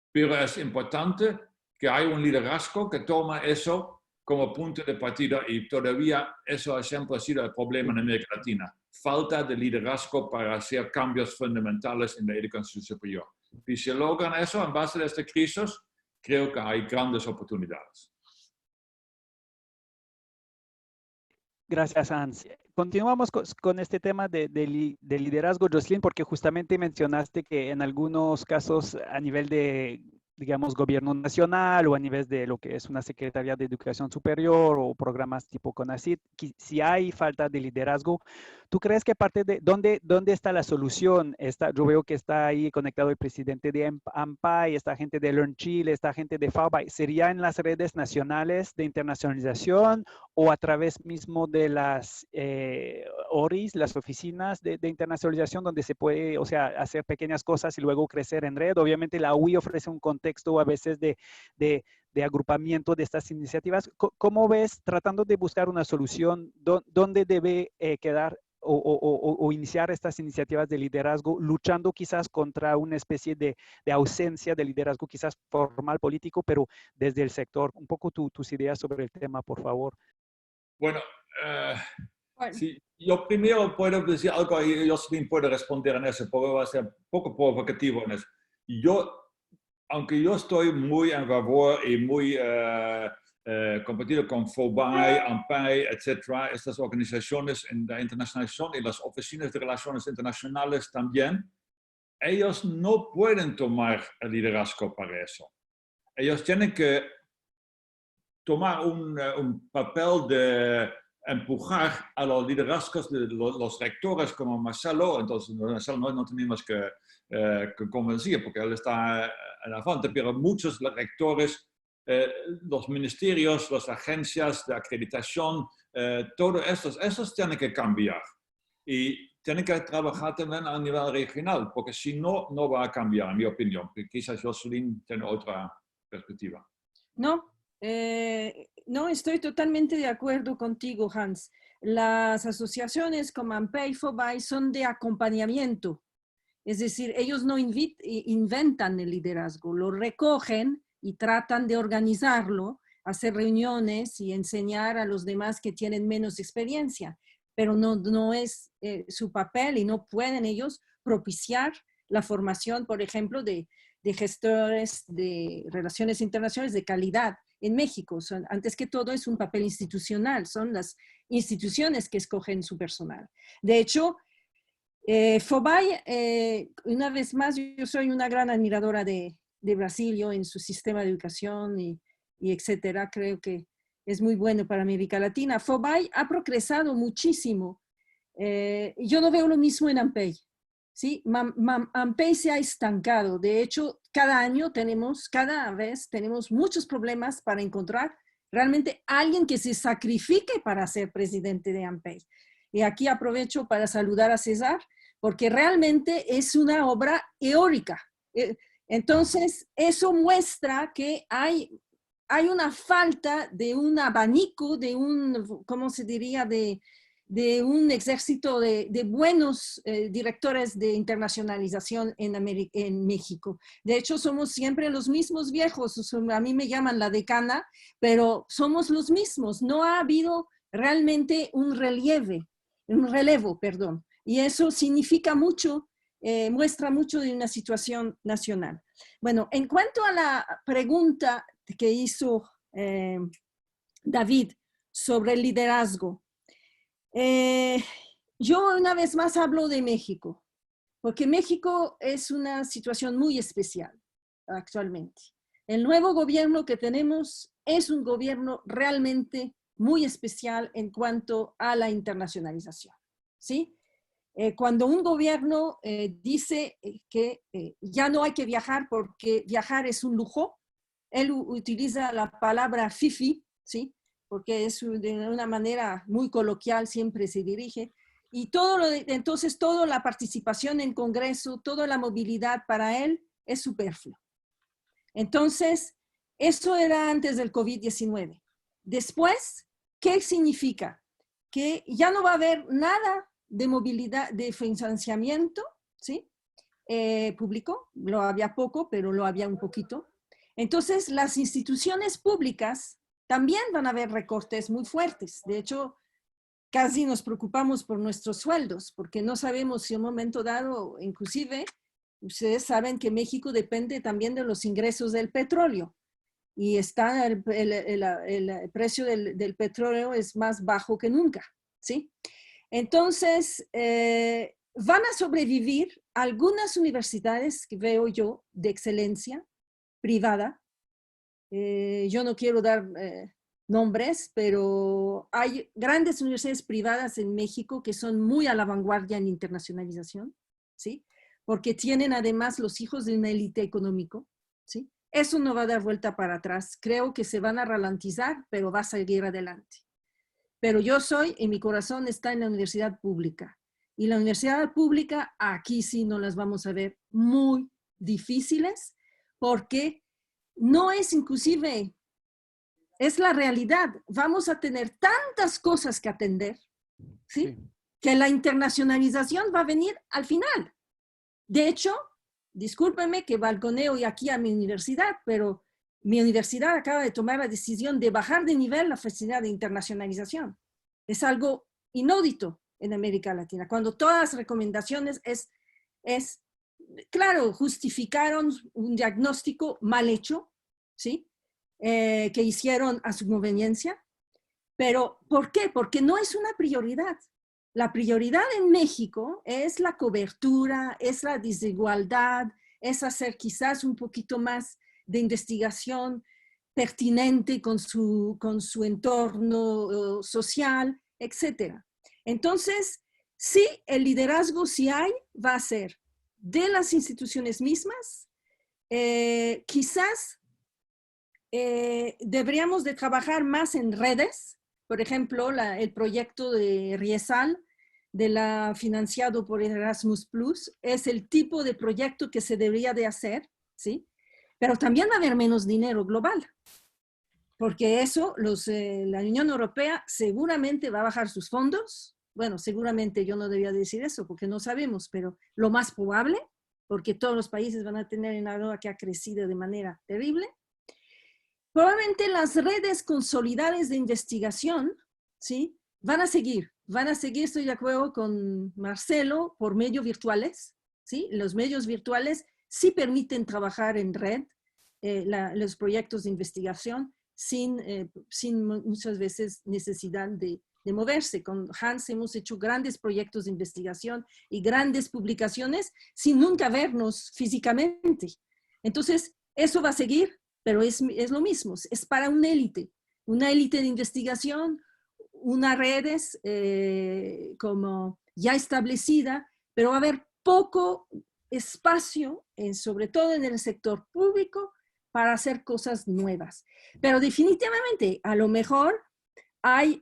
pero es importante que haya un liderazgo que toma eso como punto de partida y todavía eso siempre ha sido el problema en América Latina. Falta de liderazgo para hacer cambios fundamentales en la educación superior. Y si logran eso en base a esta crisis, creo que hay grandes oportunidades. Gracias, Hans. Continuamos con este tema de liderazgo, Jocelyn, porque justamente mencionaste que en algunos casos a nivel de, digamos, gobierno nacional o a nivel de lo que es una Secretaría de Educación Superior o programas tipo CONACYT, si hay falta de liderazgo, ¿tú crees que parte de dónde está la solución? Yo veo que está ahí conectado el presidente de AMPAI, esta gente de Learn Chile, esta gente de FABAI. ¿Sería en las redes nacionales de internacionalización o a través mismo de las ORIs, las oficinas de internacionalización, donde se puede, o sea, hacer pequeñas cosas y luego crecer en red? Obviamente la UI ofrece un contexto a veces de agrupamiento de estas iniciativas. ¿Cómo ves, tratando de buscar una solución, dónde debe quedar o iniciar estas iniciativas de liderazgo, luchando quizás contra una especie de ausencia de liderazgo, quizás formal político, pero desde el sector? Un poco tus ideas sobre el tema, por favor. Bueno, sí, yo primero puedo decir algo y Jocelyn puede responder en eso, porque va a ser un poco provocativo en eso. Aunque yo estoy muy en favor y muy competido con FOBAI, AMPAI, etcétera, estas organizaciones en la internacionalización y las oficinas de relaciones internacionales también, ellos no pueden tomar el liderazgo para eso. Ellos tienen que tomar un papel de empujar a los liderazgos de los rectores como Marcelo. Entonces, Marcelo no tenemos que convencer porque él está en la frente, pero muchos rectores, los ministerios, las agencias de acreditación, todos esos tienen que cambiar. Y tienen que trabajar también a nivel regional, porque si no, no va a cambiar, en mi opinión. Quizás Jocelyn tiene otra perspectiva. No, estoy totalmente de acuerdo contigo, Hans. Las asociaciones como AMPAI y FOBAI son de acompañamiento. Es decir, ellos no inventan el liderazgo, lo recogen y tratan de organizarlo, hacer reuniones y enseñar a los demás que tienen menos experiencia, pero no es su papel y no pueden ellos propiciar la formación, por ejemplo, de gestores de relaciones internacionales de calidad en México. Antes que todo es un papel institucional, son las instituciones que escogen su personal. De hecho, FOBAI, una vez más, yo soy una gran admiradora de Brasilio en su sistema de educación y etcétera. Creo que es muy bueno para América Latina. FOBAI ha progresado muchísimo. Yo no veo lo mismo en AMPAI. ¿Sí? AMPAI se ha estancado. De hecho, cada vez tenemos muchos problemas para encontrar realmente alguien que se sacrifique para ser presidente de AMPAI. Y aquí aprovecho para saludar a César, porque realmente es una obra eólica. Entonces, eso muestra que hay una falta de un abanico, de un, ¿cómo se diría?, de un ejército de buenos directores de internacionalización en México. De hecho, somos siempre los mismos viejos. A mí me llaman la decana, pero somos los mismos. No ha habido realmente un relevo, perdón. Y eso significa mucho, muestra mucho de una situación nacional. Bueno, en cuanto a la pregunta que hizo David sobre el liderazgo, yo una vez más hablo de México, porque México es una situación muy especial actualmente. El nuevo gobierno que tenemos es un gobierno realmente muy especial en cuanto a la internacionalización, ¿sí? Cuando un gobierno dice que ya no hay que viajar porque viajar es un lujo, él utiliza la palabra FIFI, ¿sí? porque es de una manera muy coloquial, siempre se dirige. Y entonces toda la participación en Congreso, toda la movilidad para él es superfluo. Entonces, eso era antes del COVID-19. Después, ¿qué significa? Que ya no va a haber nada de movilidad, de financiamiento, ¿sí? Público, lo había poco, pero lo había un poquito. Entonces, las instituciones públicas también van a haber recortes muy fuertes. De hecho, casi nos preocupamos por nuestros sueldos, porque no sabemos si en un momento dado, inclusive, ustedes saben que México depende también de los ingresos del petróleo. Y está el precio del petróleo es más bajo que nunca, ¿sí? Entonces, van a sobrevivir algunas universidades que veo yo de excelencia privada. Yo no quiero dar nombres, pero hay grandes universidades privadas en México que son muy a la vanguardia en internacionalización, ¿sí? Porque tienen además los hijos de una élite económico, ¿sí? Eso no va a dar vuelta para atrás. Creo que se van a ralentizar, pero va a seguir adelante. Pero yo en mi corazón está en la universidad pública. Y la universidad pública, aquí sí no las vamos a ver muy difíciles, porque no es inclusive, es la realidad. Vamos a tener tantas cosas que atender, ¿sí? Sí. Que la internacionalización va a venir al final. De hecho, discúlpenme que balconeo y aquí a mi universidad, pero mi universidad acaba de tomar la decisión de bajar de nivel la facilidad de internacionalización. Es algo inaudito en América Latina, cuando todas las recomendaciones claro, justificaron un diagnóstico mal hecho, ¿sí? Que hicieron a su conveniencia. Pero, ¿por qué? Porque no es una prioridad. La prioridad en México es la cobertura, es la desigualdad, es hacer quizás un poquito más de investigación pertinente con su entorno social, etc. Entonces, sí, el liderazgo, si hay, va a ser de las instituciones mismas. Quizás deberíamos de trabajar más en redes. Por ejemplo, el proyecto de Riesal, financiado por Erasmus Plus, es el tipo de proyecto que se debería de hacer, ¿sí? Pero también va a haber menos dinero global, porque eso, la Unión Europea seguramente va a bajar sus fondos. Bueno, seguramente yo no debía decir eso, porque no sabemos, pero lo más probable, porque todos los países van a tener una deuda que ha crecido de manera terrible. Probablemente las redes consolidadas de investigación, ¿sí? Van a seguir, estoy de acuerdo con Marcelo, por medios virtuales, ¿sí? Los medios virtuales sí permiten trabajar en red los proyectos de investigación sin muchas veces necesidad de moverse. Con Hans hemos hecho grandes proyectos de investigación y grandes publicaciones sin nunca vernos físicamente. Entonces, eso va a seguir, pero es lo mismo, es para una élite de investigación, unas redes como ya establecida, pero va a haber poco espacio, sobre todo en el sector público, para hacer cosas nuevas. Pero definitivamente, a lo mejor hay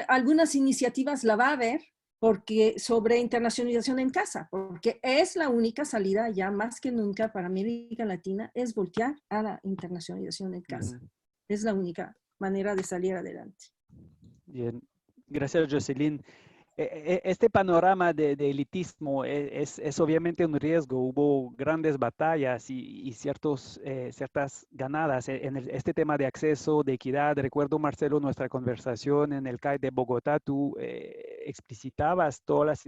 algunas iniciativas, la va a haber, porque sobre internacionalización en casa, porque es la única salida ya más que nunca para América Latina, es voltear a la internacionalización en casa. Es la única manera de salir adelante. Bien, gracias Jocelyn. Este panorama de elitismo es obviamente un riesgo. Hubo grandes batallas y ciertas ganadas en este tema de acceso, de equidad. Recuerdo, Marcelo, nuestra conversación en el CAI de Bogotá, tú explicitabas todas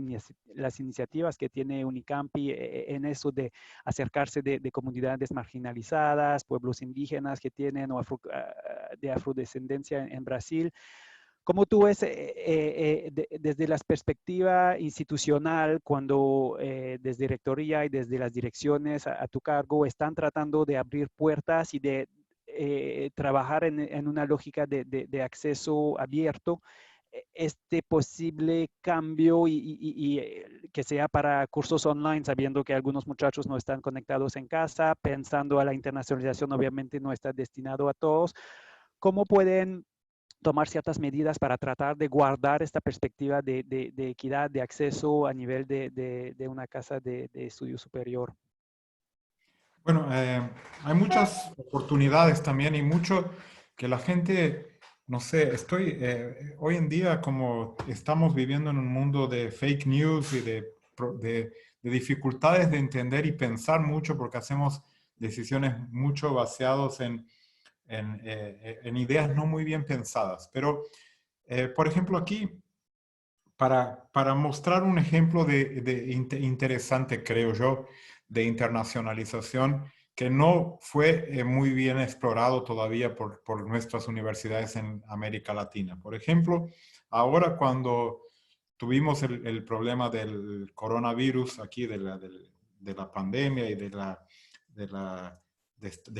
las iniciativas que tiene Unicampi en eso de acercarse de comunidades marginalizadas, pueblos indígenas que tienen o de afrodescendencia en Brasil. ¿Cómo tú ves desde la perspectiva institucional, cuando desde rectoría y desde las direcciones a tu cargo están tratando de abrir puertas y de trabajar en una lógica de acceso abierto? este posible cambio que sea para cursos online, sabiendo que algunos muchachos no están conectados en casa, pensando a la internacionalización, obviamente no está destinado a todos. ¿Cómo pueden tomar ciertas medidas para tratar de guardar esta perspectiva de equidad, de acceso a nivel de una casa de estudio superior? Bueno, hay muchas oportunidades también y mucho que la gente, no sé, hoy en día como estamos viviendo en un mundo de fake news y de dificultades de entender y pensar mucho porque hacemos decisiones mucho basadas en ideas no muy bien pensadas. Pero, por ejemplo, aquí, para mostrar un ejemplo interesante, creo yo, de internacionalización que no fue muy bien explorado todavía por nuestras universidades en América Latina. Por ejemplo, ahora cuando tuvimos el problema del coronavirus aquí, de la pandemia y de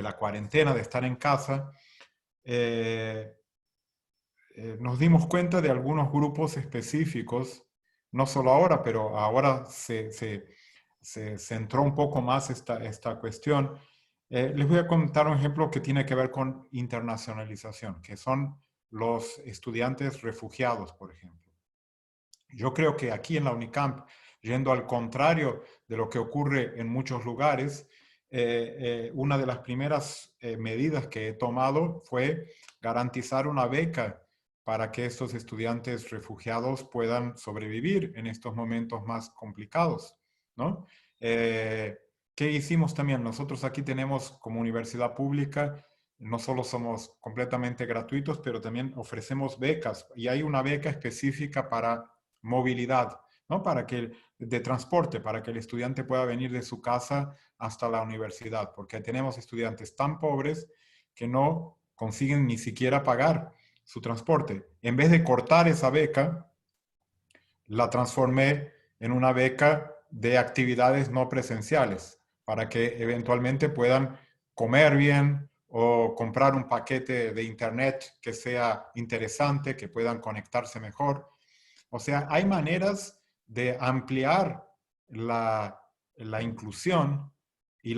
la cuarentena, de estar en casa, nos dimos cuenta de algunos grupos específicos, no solo ahora, pero ahora se centró un poco más esta cuestión. Les voy a contar un ejemplo que tiene que ver con internacionalización, que son los estudiantes refugiados, por ejemplo. Yo creo que aquí en la Unicamp, yendo al contrario de lo que ocurre en muchos lugares, una de las primeras medidas que he tomado fue garantizar una beca para que estos estudiantes refugiados puedan sobrevivir en estos momentos más complicados, ¿no? ¿Qué hicimos también? Nosotros aquí tenemos como universidad pública, no solo somos completamente gratuitos, pero también ofrecemos becas y hay una beca específica para movilidad, ¿no? De transporte, para que el estudiante pueda venir de su casa hasta la universidad, porque tenemos estudiantes tan pobres que no consiguen ni siquiera pagar su transporte. En vez de cortar esa beca, la transformé en una beca de actividades no presenciales, para que eventualmente puedan comer bien o comprar un paquete de internet que sea interesante, que puedan conectarse mejor. O sea, hay maneras de ampliar la inclusión y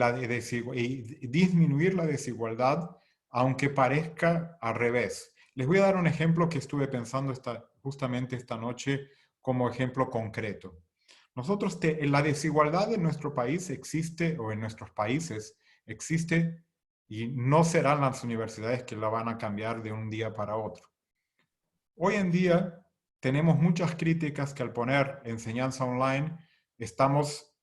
disminuir la desigualdad, aunque parezca al revés. Les voy a dar un ejemplo que estuve pensando justamente esta noche como ejemplo concreto. La desigualdad en nuestro país existe, o en nuestros países existe, y no serán las universidades que la van a cambiar de un día para otro. Hoy en día tenemos muchas críticas que al poner enseñanza online estamos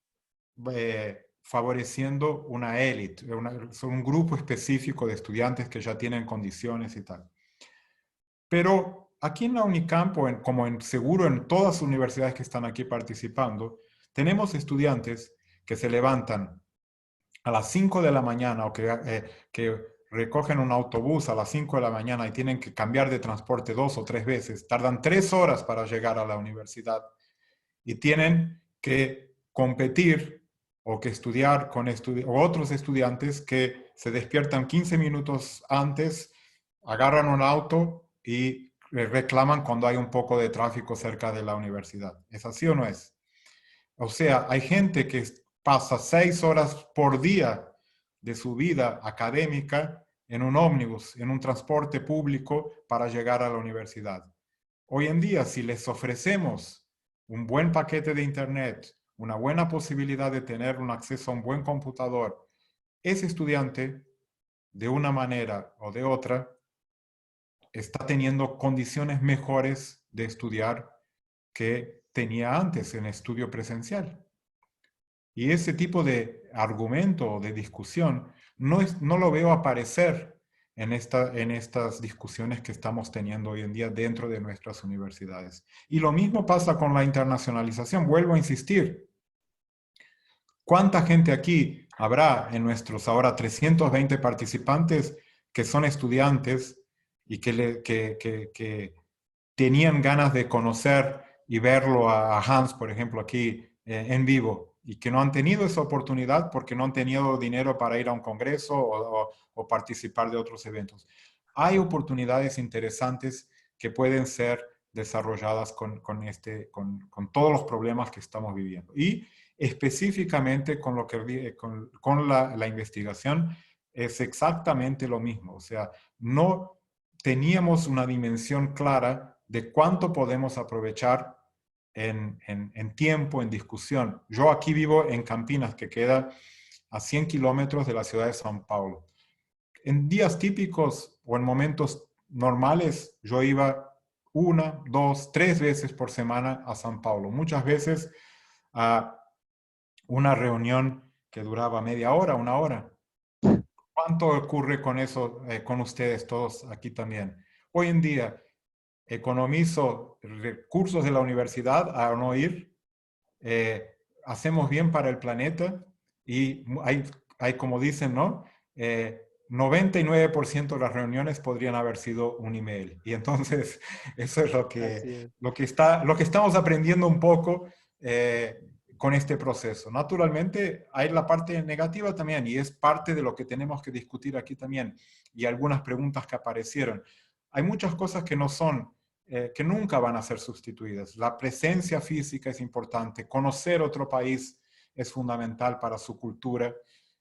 favoreciendo una élite, un grupo específico de estudiantes que ya tienen condiciones y tal. Pero aquí en la Unicamp, seguro en todas las universidades que están aquí participando, tenemos estudiantes que se levantan a las 5 de la mañana o que recogen un autobús a las 5 de la mañana y tienen que cambiar de transporte 2 o 3 veces, tardan 3 horas para llegar a la universidad y tienen que competir o que estudiar con otros estudiantes que se despiertan 15 minutos antes, agarran un auto y reclaman cuando hay un poco de tráfico cerca de la universidad. ¿Es así o no es? O sea, hay gente que pasa 6 horas por día de su vida académica en un ómnibus, en un transporte público para llegar a la universidad. Hoy en día, si les ofrecemos un buen paquete de internet, una buena posibilidad de tener un acceso a un buen computador, ese estudiante, de una manera o de otra, está teniendo condiciones mejores de estudiar que tenía antes en estudio presencial. Y ese tipo de argumento o de discusión no lo veo aparecer en estas discusiones que estamos teniendo hoy en día dentro de nuestras universidades. Y lo mismo pasa con la internacionalización. Vuelvo a insistir. ¿Cuánta gente aquí habrá en nuestros ahora 320 participantes que son estudiantes y que tenían ganas de conocer y verlo a Hans, por ejemplo, aquí en vivo, y que no han tenido esa oportunidad porque no han tenido dinero para ir a un congreso o participar de otros eventos? Hay oportunidades interesantes que pueden ser desarrolladas con todos los problemas que estamos viviendo. Y específicamente con, lo que, con la investigación es exactamente lo mismo. O sea, no teníamos una dimensión clara de cuánto podemos aprovechar en tiempo, en discusión. Yo aquí vivo en Campinas, que queda a 100 kilómetros de la ciudad de São Paulo. En días típicos o en momentos normales, yo iba 1, 2, 3 veces por semana a São Paulo. Muchas veces a una reunión que duraba media hora, 1 hora. ¿Cuánto ocurre con eso, con ustedes todos aquí también? Hoy en día, economizo recursos de la universidad a no ir, hacemos bien para el planeta y hay como dicen, ¿no? 99% de las reuniones podrían haber sido un email. Y entonces eso es lo que estamos aprendiendo un poco con este proceso. Naturalmente hay la parte negativa también y es parte de lo que tenemos que discutir aquí también y algunas preguntas que aparecieron. Hay muchas cosas que no son, que nunca van a ser sustituidas. La presencia física es importante, conocer otro país es fundamental para su cultura,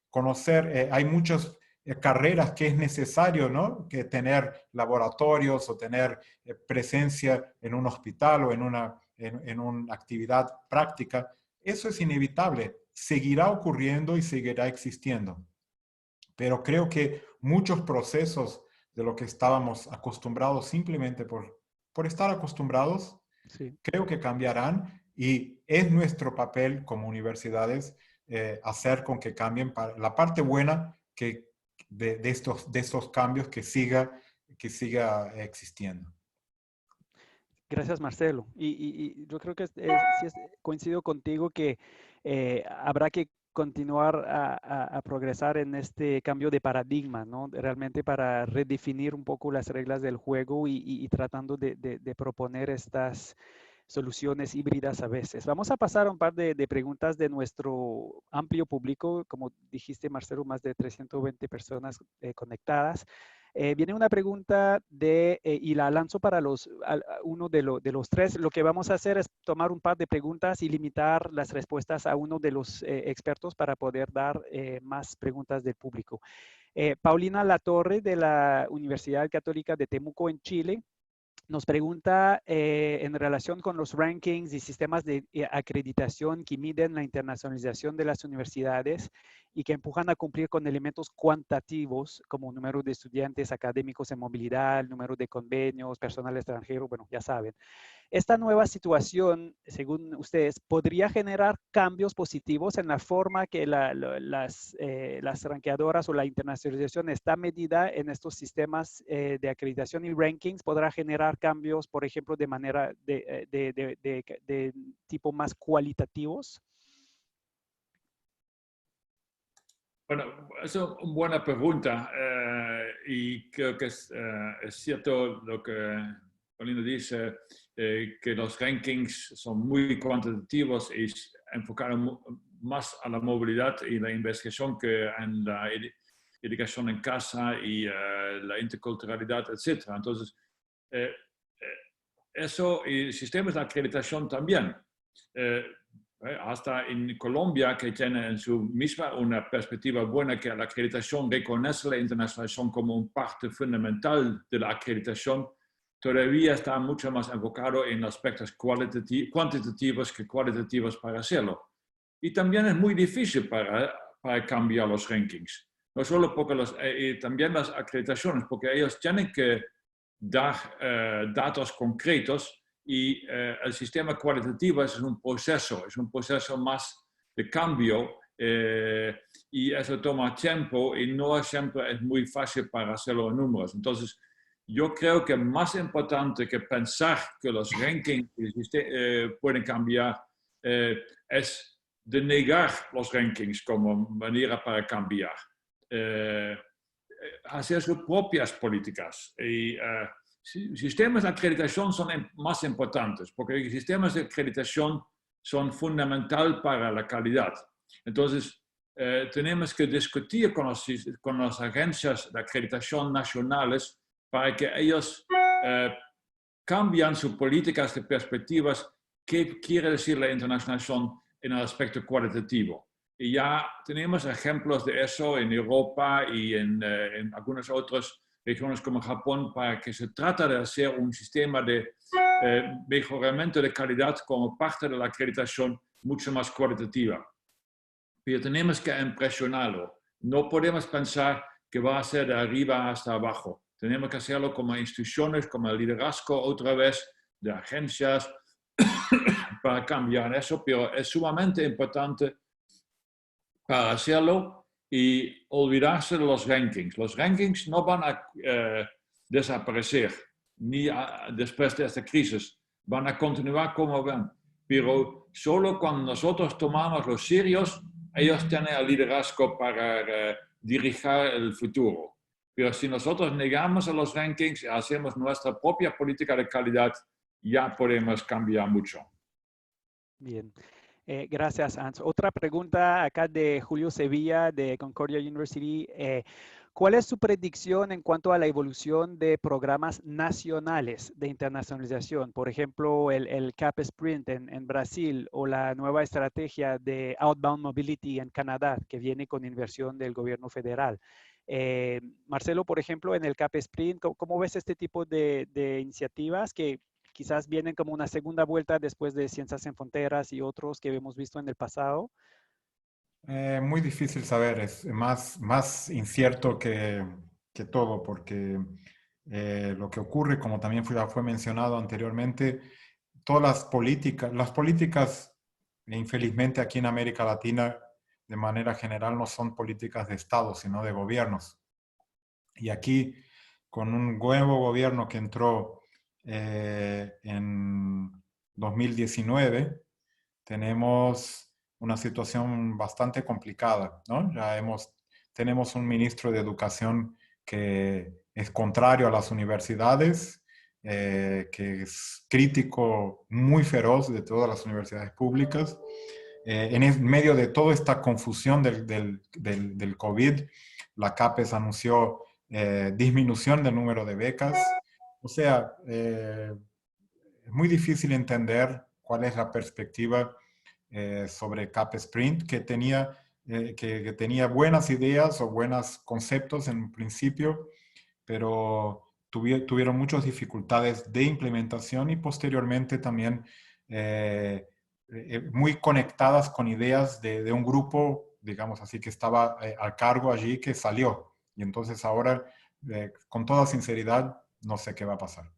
conocer, hay muchas carreras que es necesario, ¿no? Que tener laboratorios o tener presencia en un hospital o en una actividad práctica. Eso es inevitable, seguirá ocurriendo y seguirá existiendo. Pero creo que muchos procesos de lo que estábamos acostumbrados simplemente por estar acostumbrados, sí, creo que cambiarán y es nuestro papel como universidades hacer con que cambien para la parte buena de estos cambios que siga existiendo. Gracias, Marcelo. Y yo creo que coincido contigo que habrá que continuar a progresar en este cambio de paradigma, ¿no? Realmente para redefinir un poco las reglas del juego y tratando de proponer estas soluciones híbridas a veces. Vamos a pasar a un par de preguntas de nuestro amplio público. Como dijiste, Marcelo, más de 320 personas conectadas. Viene una pregunta y la lanzo para uno de los tres. Lo que vamos a hacer es tomar un par de preguntas y limitar las respuestas a uno de los expertos para poder dar más preguntas del público. Paulina Latorre, de la Universidad Católica de Temuco, en Chile, nos pregunta en relación con los rankings y sistemas de acreditación que miden la internacionalización de las universidades y que empujan a cumplir con elementos cuantitativos como número de estudiantes académicos en movilidad, número de convenios, personal extranjero, bueno, ya saben. Esta nueva situación, según ustedes, ¿podría generar cambios positivos en la forma que las ranqueadoras o la internacionalización está medida en estos sistemas de acreditación y rankings? ¿Podrá generar cambios, por ejemplo, de manera de tipo más cualitativos? Bueno, es una buena pregunta y creo que es cierto lo que Paulina dice, que los rankings son muy cuantitativos y enfocaron más a la movilidad y la investigación que en la educación en casa y la interculturalidad, etc. Entonces, eso y sistemas de acreditación también. Hasta en Colombia, que tiene en su misma una perspectiva buena que la acreditación reconoce la internacionalización como una parte fundamental de la acreditación, todavía está mucho más enfocado en aspectos cuantitativos que cualitativos para hacerlo. Y también es muy difícil para cambiar los rankings. No solo porque también las acreditaciones, porque ellos tienen que dar datos concretos y el sistema cualitativo es un proceso más de cambio y eso toma tiempo y no siempre es muy fácil para hacerlo en números. Entonces, yo creo que más importante que pensar que los rankings pueden cambiar es denegar los rankings como manera para cambiar. Hacer sus propias políticas y sistemas de acreditación son más importantes porque sistemas de acreditación son fundamentales para la calidad. Entonces, tenemos que discutir con las agencias de acreditación nacionales para que ellos cambian sus políticas de perspectivas, qué quiere decir la internacionalización en el aspecto cualitativo. Y ya tenemos ejemplos de eso en Europa y en algunas otras regiones como Japón, para que se trata de hacer un sistema de mejoramiento de calidad como parte de la acreditación mucho más cualitativa. Pero tenemos que impresionarlo. No podemos pensar que va a ser de arriba hasta abajo. Tenemos que hacerlo como instituciones, como el liderazgo otra vez de agencias para cambiar eso, pero es sumamente importante para hacerlo y olvidarse de los rankings. Los rankings no van a desaparecer ni después de esta crisis. Van a continuar como van. Pero solo cuando nosotros tomamos los serios, ellos tienen el liderazgo para dirigir el futuro. Pero si nosotros negamos a los rankings y hacemos nuestra propia política de calidad, ya podemos cambiar mucho. Bien. Gracias, Hans. Otra pregunta acá de Julio Sevilla de Concordia University. ¿Cuál es su predicción en cuanto a la evolución de programas nacionales de internacionalización? Por ejemplo, el CAP Sprint en Brasil o la nueva estrategia de Outbound Mobility en Canadá, que viene con inversión del gobierno federal. Marcelo, por ejemplo, en el CAP Sprint, ¿cómo ves este tipo de iniciativas que quizás vienen como una segunda vuelta después de Ciencias Sin Fronteras y otros que hemos visto en el pasado? Muy difícil saber, es más incierto que todo, porque lo que ocurre, como también fue mencionado anteriormente, todas las políticas, infelizmente aquí en América Latina, de manera general, no son políticas de Estado, sino de gobiernos. Y aquí, con un nuevo gobierno que entró en 2019, tenemos una situación bastante complicada, ¿no? Tenemos un ministro de Educación que es contrario a las universidades, que es crítico muy feroz de todas las universidades públicas. En medio de toda esta confusión del COVID, la CAPES anunció disminución del número de becas. O sea, es muy difícil entender cuál es la perspectiva sobre CAP Sprint, que tenía buenas ideas o buenos conceptos en un principio, pero tuvieron muchas dificultades de implementación y posteriormente también muy conectadas con ideas de un grupo, digamos así, que estaba al cargo allí, que salió. Y entonces ahora, con toda sinceridad, no sé qué va a pasar.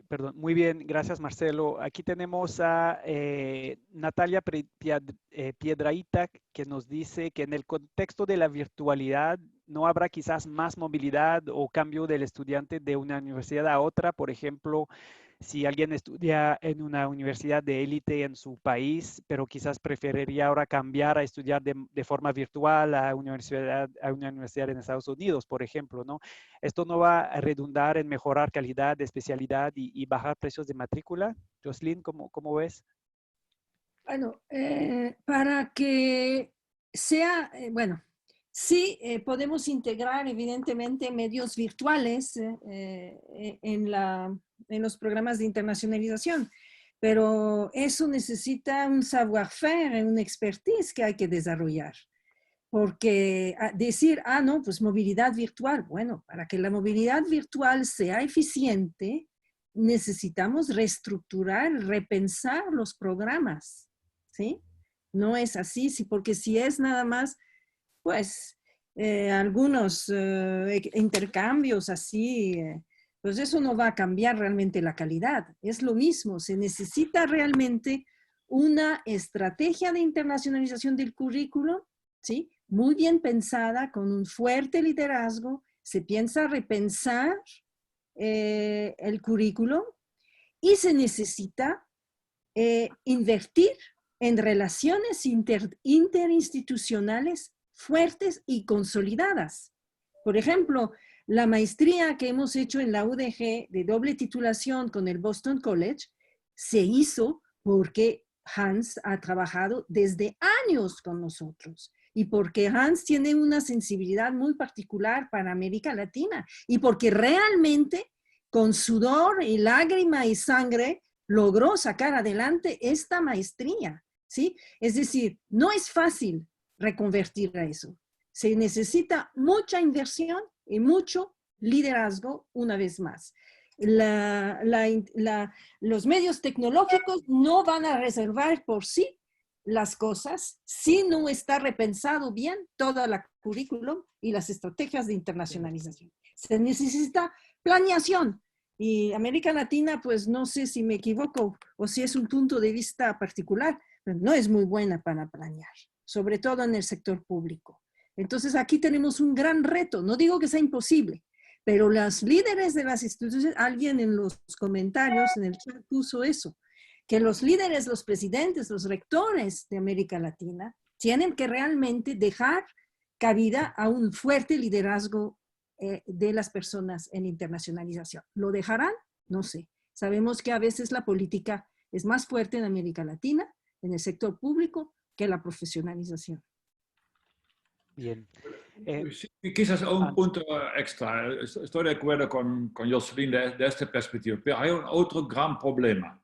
Perdón, muy bien, gracias Marcelo. Aquí tenemos a Natalia Piedrahita, que nos dice que en el contexto de la virtualidad no habrá quizás más movilidad o cambio del estudiante de una universidad a otra. Por ejemplo, si alguien estudia en una universidad de élite en su país, pero quizás preferiría ahora cambiar a estudiar de forma virtual a una universidad en Estados Unidos, por ejemplo, ¿no? ¿Esto no va a redundar en mejorar calidad de especialidad y bajar precios de matrícula? Jocelyn, ¿cómo ves? Bueno, para que sea, bueno, sí podemos integrar evidentemente medios virtuales en los programas de internacionalización, pero eso necesita un savoir-faire, una expertise que hay que desarrollar. Porque decir, no, pues movilidad virtual, bueno, para que la movilidad virtual sea eficiente, necesitamos reestructurar, repensar los programas, ¿sí? No es así, porque si es nada más, pues, algunos intercambios así, pues eso no va a cambiar realmente la calidad. Es lo mismo, se necesita realmente una estrategia de internacionalización del currículo, ¿sí? Muy bien pensada, con un fuerte liderazgo, se piensa repensar el currículo y se necesita invertir en relaciones interinstitucionales fuertes y consolidadas. Por ejemplo, la maestría que hemos hecho en la UDG de doble titulación con el Boston College se hizo porque Hans ha trabajado desde años con nosotros y porque Hans tiene una sensibilidad muy particular para América Latina y porque realmente con sudor y lágrima y sangre logró sacar adelante esta maestría, ¿sí? Es decir, no es fácil reconvertir a eso. Se necesita mucha inversión y mucho liderazgo una vez más. Los medios tecnológicos no van a reservar por sí las cosas si no está repensado bien toda la currículum y las estrategias de internacionalización. Se necesita planeación. Y América Latina, pues no sé si me equivoco o si es un punto de vista particular, pero no es muy buena para planear, sobre todo en el sector público. Entonces aquí tenemos un gran reto. No digo que sea imposible, pero los líderes de las instituciones, alguien en los comentarios, en el chat puso eso, que los líderes, los presidentes, los rectores de América Latina tienen que realmente dejar cabida a un fuerte liderazgo de las personas en internacionalización. ¿Lo dejarán? No sé. Sabemos que a veces la política es más fuerte en América Latina, en el sector público, que la profesionalización. Bien. Sí, quizás un punto extra. Estoy de acuerdo con Jocelyn de esta perspectiva, pero hay otro gran problema.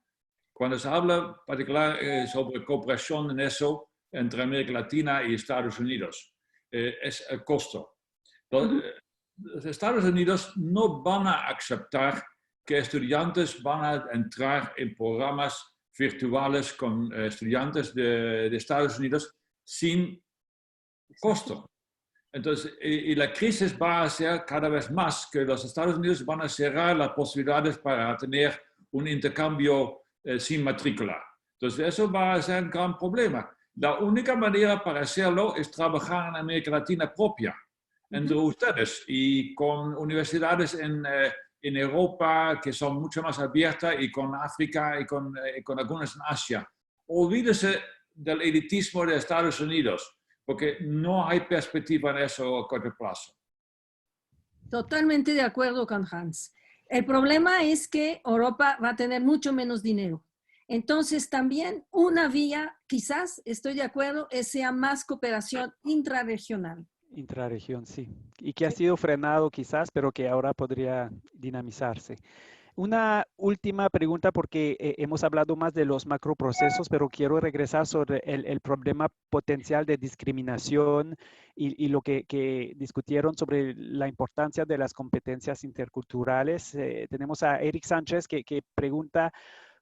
Cuando se habla particular sobre cooperación en eso entre América Latina y Estados Unidos, es el costo. Los Estados Unidos no van a aceptar que estudiantes van a entrar en programas virtuales con estudiantes de Estados Unidos sin costo. Entonces, y la crisis va a ser cada vez más que los Estados Unidos van a cerrar las posibilidades para tener un intercambio sin matrícula. Entonces, eso va a ser un gran problema. La única manera para hacerlo es trabajar en América Latina propia, entre ustedes, y con universidades en Europa que son mucho más abiertas, y con África y con algunas en Asia. Olvídese del elitismo de Estados Unidos, porque no hay perspectiva en eso a corto plazo. Totalmente de acuerdo con Hans. El problema es que Europa va a tener mucho menos dinero. Entonces también una vía, quizás, estoy de acuerdo, sea más cooperación intrarregional. Intrarregión, sí. Y que ha sido frenado quizás, pero que ahora podría dinamizarse. Una última pregunta, porque hemos hablado más de los macroprocesos, pero quiero regresar sobre el problema potencial de discriminación y lo que discutieron sobre la importancia de las competencias interculturales. Tenemos a Eric Sánchez que pregunta,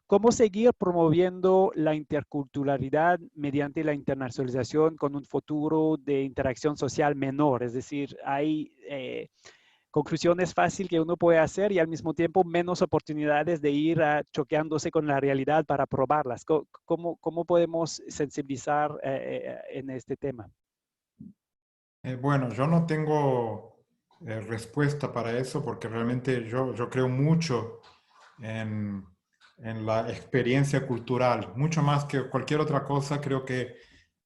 ¿cómo seguir promoviendo la interculturalidad mediante la internacionalización con un futuro de interacción social menor? Es decir, hay conclusiones fáciles que uno puede hacer y al mismo tiempo menos oportunidades de ir choqueándose con la realidad para probarlas. ¿Cómo podemos sensibilizar en este tema? Bueno, yo no tengo respuesta para eso porque realmente yo creo mucho en la experiencia cultural, mucho más que cualquier otra cosa. Creo que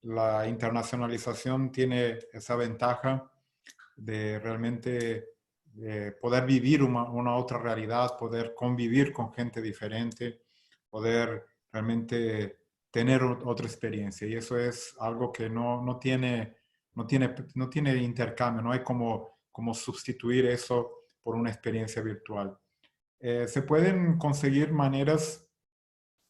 la internacionalización tiene esa ventaja de realmente poder vivir una otra realidad, poder convivir con gente diferente, poder realmente tener otra experiencia. Y eso es algo que no tiene intercambio, no hay como sustituir eso por una experiencia virtual. Se pueden conseguir maneras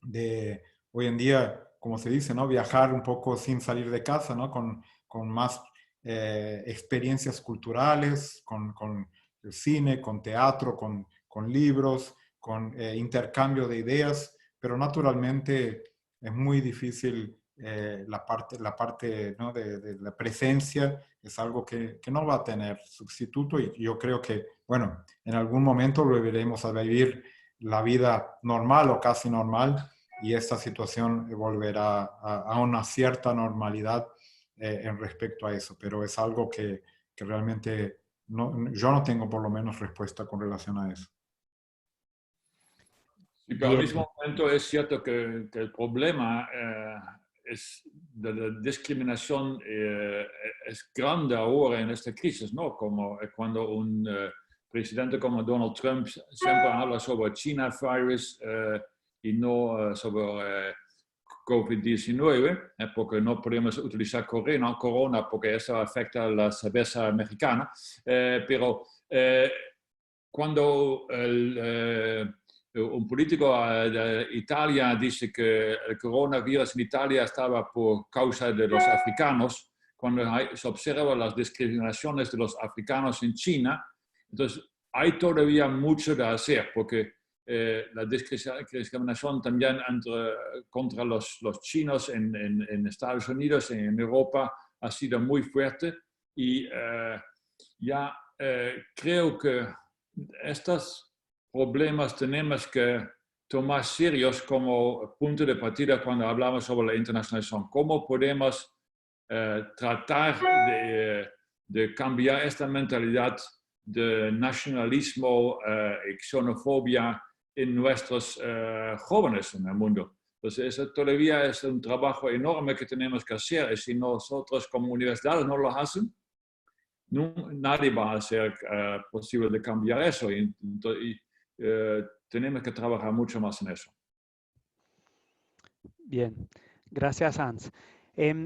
de, hoy en día, como se dice, ¿no? Viajar un poco sin salir de casa, ¿no? Con más experiencias culturales, con el cine, con teatro, con libros, con intercambio de ideas, pero naturalmente es muy difícil la parte ¿no? de la presencia, es algo que no va a tener sustituto, y yo creo que, bueno, en algún momento volveremos a vivir la vida normal o casi normal, y esta situación volverá a una cierta normalidad en respecto a eso, pero es algo que realmente yo no tengo por lo menos respuesta con relación a eso. Sí, pero al mismo momento es cierto que el problema es de la discriminación es grande ahora en esta crisis, ¿no? Como cuando un presidente como Donald Trump siempre habla sobre China virus y no sobre COVID-19, porque no podemos utilizar corona porque eso afecta a la cerveza mexicana, pero cuando un político de Italia dice que el coronavirus en Italia estaba por causa de los africanos, cuando se observan las discriminaciones de los africanos en China, entonces hay todavía mucho de hacer, porque la discriminación también contra los chinos en Estados Unidos, en Europa, ha sido muy fuerte y creo que estos problemas tenemos que tomar serios como punto de partida cuando hablamos sobre la internacionalización. ¿Cómo podemos tratar de cambiar esta mentalidad de nacionalismo y xenofobia en nuestros jóvenes en el mundo? Entonces, eso todavía es un trabajo enorme que tenemos que hacer, y si nosotros como universidades no lo hacen, nadie va a hacer posible de cambiar eso, y tenemos que trabajar mucho más en eso. Bien, gracias, Hans.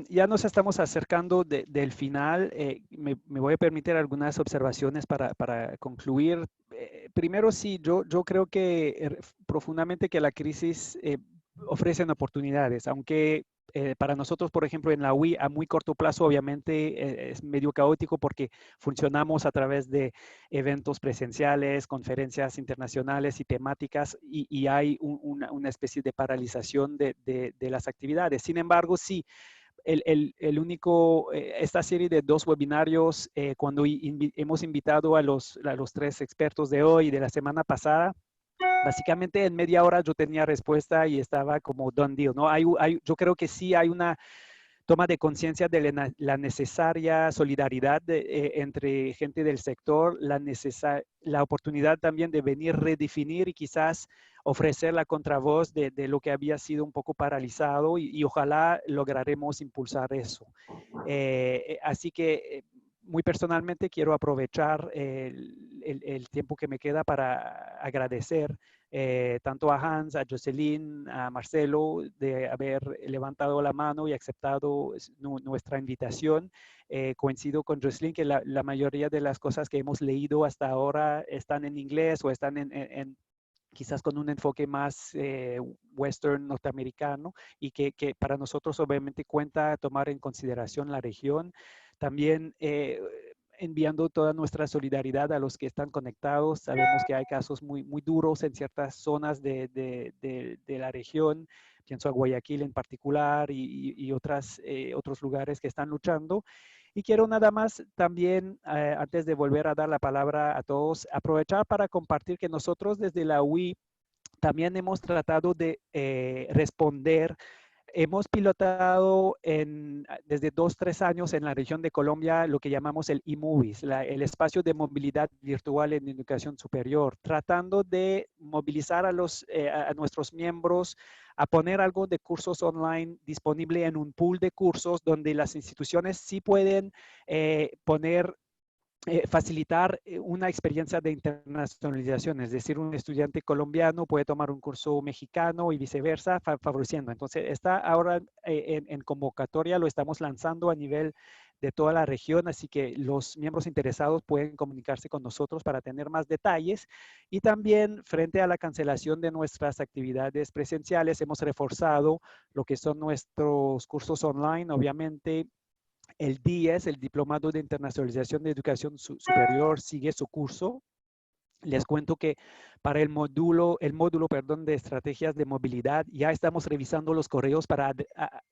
Ya nos estamos acercando del final. Me voy a permitir algunas observaciones para concluir. Primero, sí, yo creo que profundamente que la crisis ofrecen oportunidades, aunque para nosotros, por ejemplo, en la UI, a muy corto plazo, obviamente es medio caótico porque funcionamos a través de eventos presenciales, conferencias internacionales y temáticas, y hay una especie de paralización de las actividades. Sin embargo, sí, esta serie de 2 webinarios, cuando hemos invitado a los 3 expertos de hoy y de la semana pasada, básicamente en media hora yo tenía respuesta y estaba como done deal, ¿no? Yo creo que sí hay una toma de conciencia de la necesaria solidaridad entre gente del sector, la oportunidad también de venir redefinir y quizás ofrecer la contravoz de lo que había sido un poco paralizado, y ojalá lograremos impulsar eso. Así que muy personalmente quiero aprovechar el tiempo que me queda para agradecer tanto a Hans, a Jocelyn, a Marcelo, de haber levantado la mano y aceptado nuestra invitación. Coincido con Jocelyn que la mayoría de las cosas que hemos leído hasta ahora están en inglés o están quizás con un enfoque más western norteamericano, y que para nosotros obviamente cuenta tomar en consideración la región. También enviando toda nuestra solidaridad a los que están conectados. Sabemos que hay casos muy duros en ciertas zonas de la región. Pienso a Guayaquil en particular y otros lugares que están luchando. Y quiero nada más también, antes de volver a dar la palabra a todos, aprovechar para compartir que nosotros desde la UI también hemos tratado de responder. Hemos pilotado desde 2-3 años en la región de Colombia lo que llamamos el eMovies, el espacio de movilidad virtual en educación superior, tratando de movilizar a nuestros miembros a poner algo de cursos online disponible en un pool de cursos donde las instituciones sí pueden facilitar una experiencia de internacionalización, es decir, un estudiante colombiano puede tomar un curso mexicano y viceversa, favoreciendo. Entonces, está ahora en convocatoria, lo estamos lanzando a nivel de toda la región, así que los miembros interesados pueden comunicarse con nosotros para tener más detalles. Y también, frente a la cancelación de nuestras actividades presenciales, hemos reforzado lo que son nuestros cursos online, obviamente. El DIES, el Diplomado de Internacionalización de Educación Superior, sigue su curso. Les cuento que para el módulo de estrategias de movilidad ya estamos revisando los correos para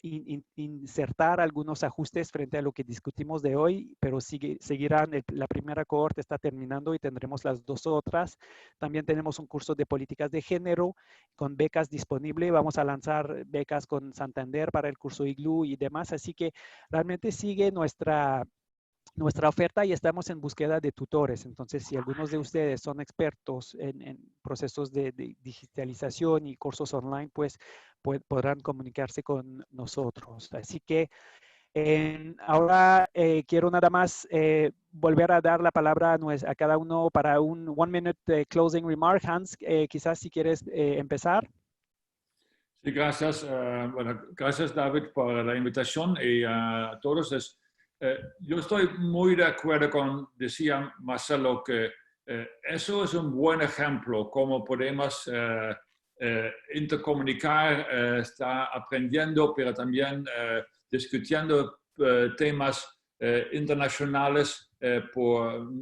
insertar algunos ajustes frente a lo que discutimos de hoy, pero seguirán. La primera cohorte está terminando y tendremos las 2 otras. También tenemos un curso de políticas de género con becas disponible. Vamos a lanzar becas con Santander para el curso IGLU y demás. Así que realmente sigue nuestra oferta y estamos en búsqueda de tutores. Entonces, si algunos de ustedes son expertos en procesos de digitalización y cursos online, pues podrán comunicarse con nosotros. Así que ahora quiero nada más volver a dar la palabra a cada uno para un 1-minute closing remark. Hans, quizás si quieres empezar. Sí, gracias. Bueno, gracias David por la invitación y a todos. Yo estoy muy de acuerdo con, decía Marcelo, que eso es un buen ejemplo, cómo podemos intercomunicar, está aprendiendo, pero también discutiendo temas internacionales por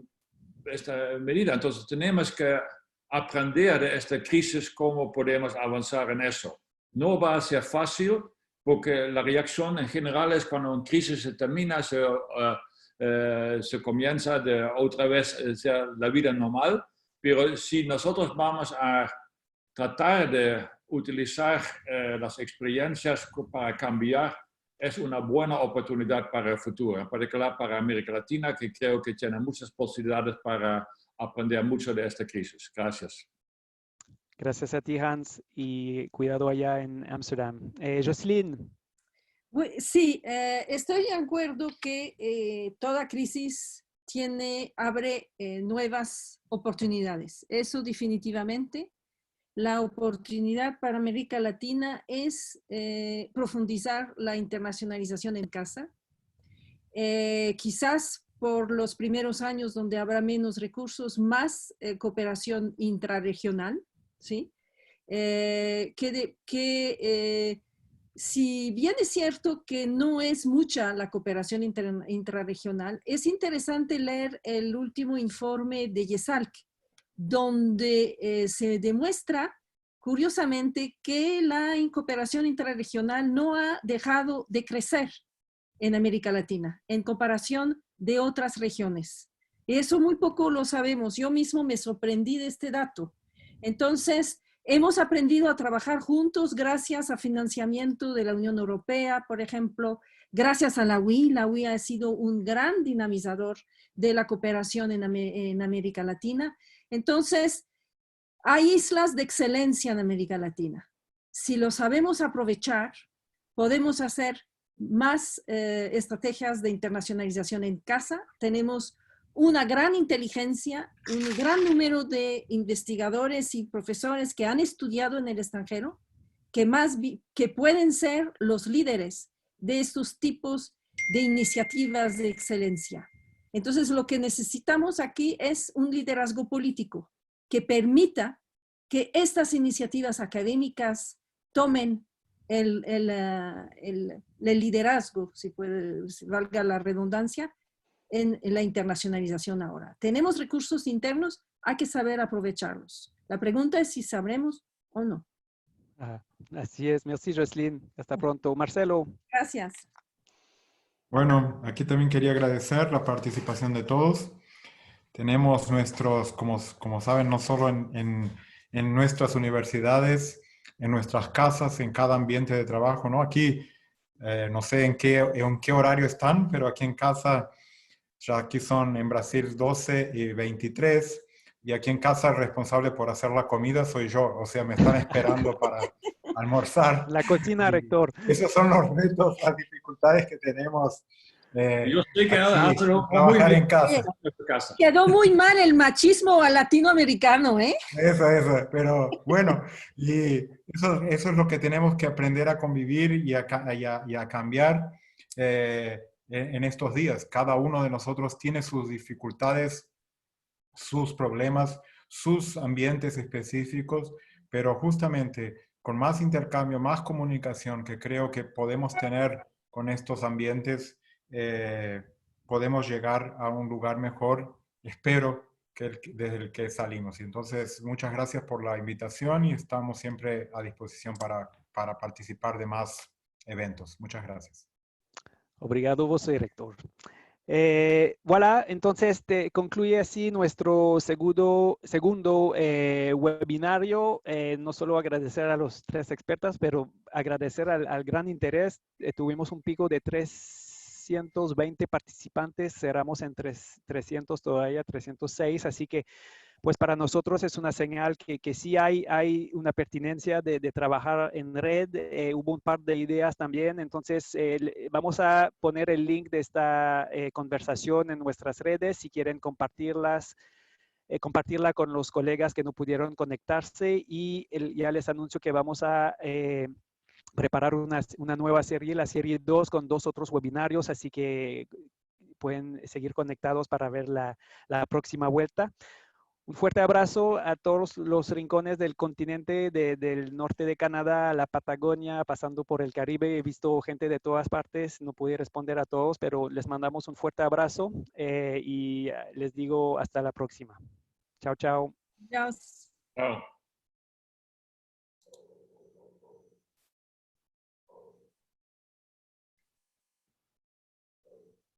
esta medida. Entonces tenemos que aprender de esta crisis cómo podemos avanzar en eso. No va a ser fácil porque la reacción en general es cuando una crisis se termina, se comienza de otra vez la vida normal, pero si nosotros vamos a tratar de utilizar las experiencias para cambiar, es una buena oportunidad para el futuro, en particular para América Latina, que creo que tiene muchas posibilidades para aprender mucho de esta crisis. Gracias. Gracias a ti, Hans, y cuidado allá en Ámsterdam. Jocelyn. Sí, estoy de acuerdo que toda crisis abre nuevas oportunidades. Eso definitivamente. La oportunidad para América Latina es profundizar la internacionalización en casa. Quizás por los primeros años donde habrá menos recursos, más cooperación intrarregional, ¿sí? Si bien es cierto que no es mucha la cooperación intrarregional, es interesante leer el último informe de YESALC, donde se demuestra, curiosamente, que la cooperación intrarregional no ha dejado de crecer en América Latina, en comparación de otras regiones. Eso muy poco lo sabemos. Yo mismo me sorprendí de este dato. Entonces, hemos aprendido a trabajar juntos gracias a financiamiento de la Unión Europea, por ejemplo, gracias a la UI. La UI ha sido un gran dinamizador de la cooperación en América Latina. Entonces, hay islas de excelencia en América Latina. Si lo sabemos aprovechar, podemos hacer más estrategias de internacionalización en casa. Tenemos una gran inteligencia, un gran número de investigadores y profesores que han estudiado en el extranjero, que pueden ser los líderes de estos tipos de iniciativas de excelencia. Entonces, lo que necesitamos aquí es un liderazgo político que permita que estas iniciativas académicas tomen el liderazgo, si valga la redundancia, en la internacionalización ahora. Tenemos recursos internos, hay que saber aprovecharlos. La pregunta es si sabremos o no. Así es. Merci, Jocelyn. Hasta pronto. Marcelo. Gracias. Bueno, aquí también quería agradecer la participación de todos. Tenemos nuestros, como saben, no solo en nuestras universidades, en nuestras casas, en cada ambiente de trabajo, ¿no? Aquí, no sé en qué horario están, pero aquí en casa, ya aquí son en Brasil 12 y 23, y aquí en casa el responsable por hacer la comida soy yo, o sea, me están esperando para almorzar. La cocina, rector. Esos son los retos, las dificultades que tenemos. Yo sé que aquí, muy trabajar bien en casa. Quedó muy mal el machismo latinoamericano, ¿eh? Eso, pero bueno, y eso es lo que tenemos que aprender a convivir y a cambiar en estos días. Cada uno de nosotros tiene sus dificultades, sus problemas, sus ambientes específicos, pero justamente con más intercambio, más comunicación que creo que podemos tener con estos ambientes, podemos llegar a un lugar mejor, espero, desde el que salimos. Y entonces, muchas gracias por la invitación y estamos siempre a disposición para participar de más eventos. Muchas gracias. Obrigado, você, rector. Voilà, entonces concluye así nuestro segundo webinario. No solo agradecer a los 3 expertas, pero agradecer al gran interés. Tuvimos un pico de 320 participantes, cerramos en 300 todavía, 306, así que pues para nosotros es una señal que sí hay una pertinencia de trabajar en red. Hubo un par de ideas también, entonces vamos a poner el link de esta conversación en nuestras redes si quieren compartirla con los colegas que no pudieron conectarse y ya les anuncio que vamos a preparar una nueva serie, la serie 2, con 2 otros webinarios, así que pueden seguir conectados para ver la próxima vuelta. Un fuerte abrazo a todos los rincones del continente, del norte de Canadá a la Patagonia, pasando por el Caribe. He visto gente de todas partes, no pude responder a todos, pero les mandamos un fuerte abrazo y les digo hasta la próxima. Chao, chao. Adiós. Chao.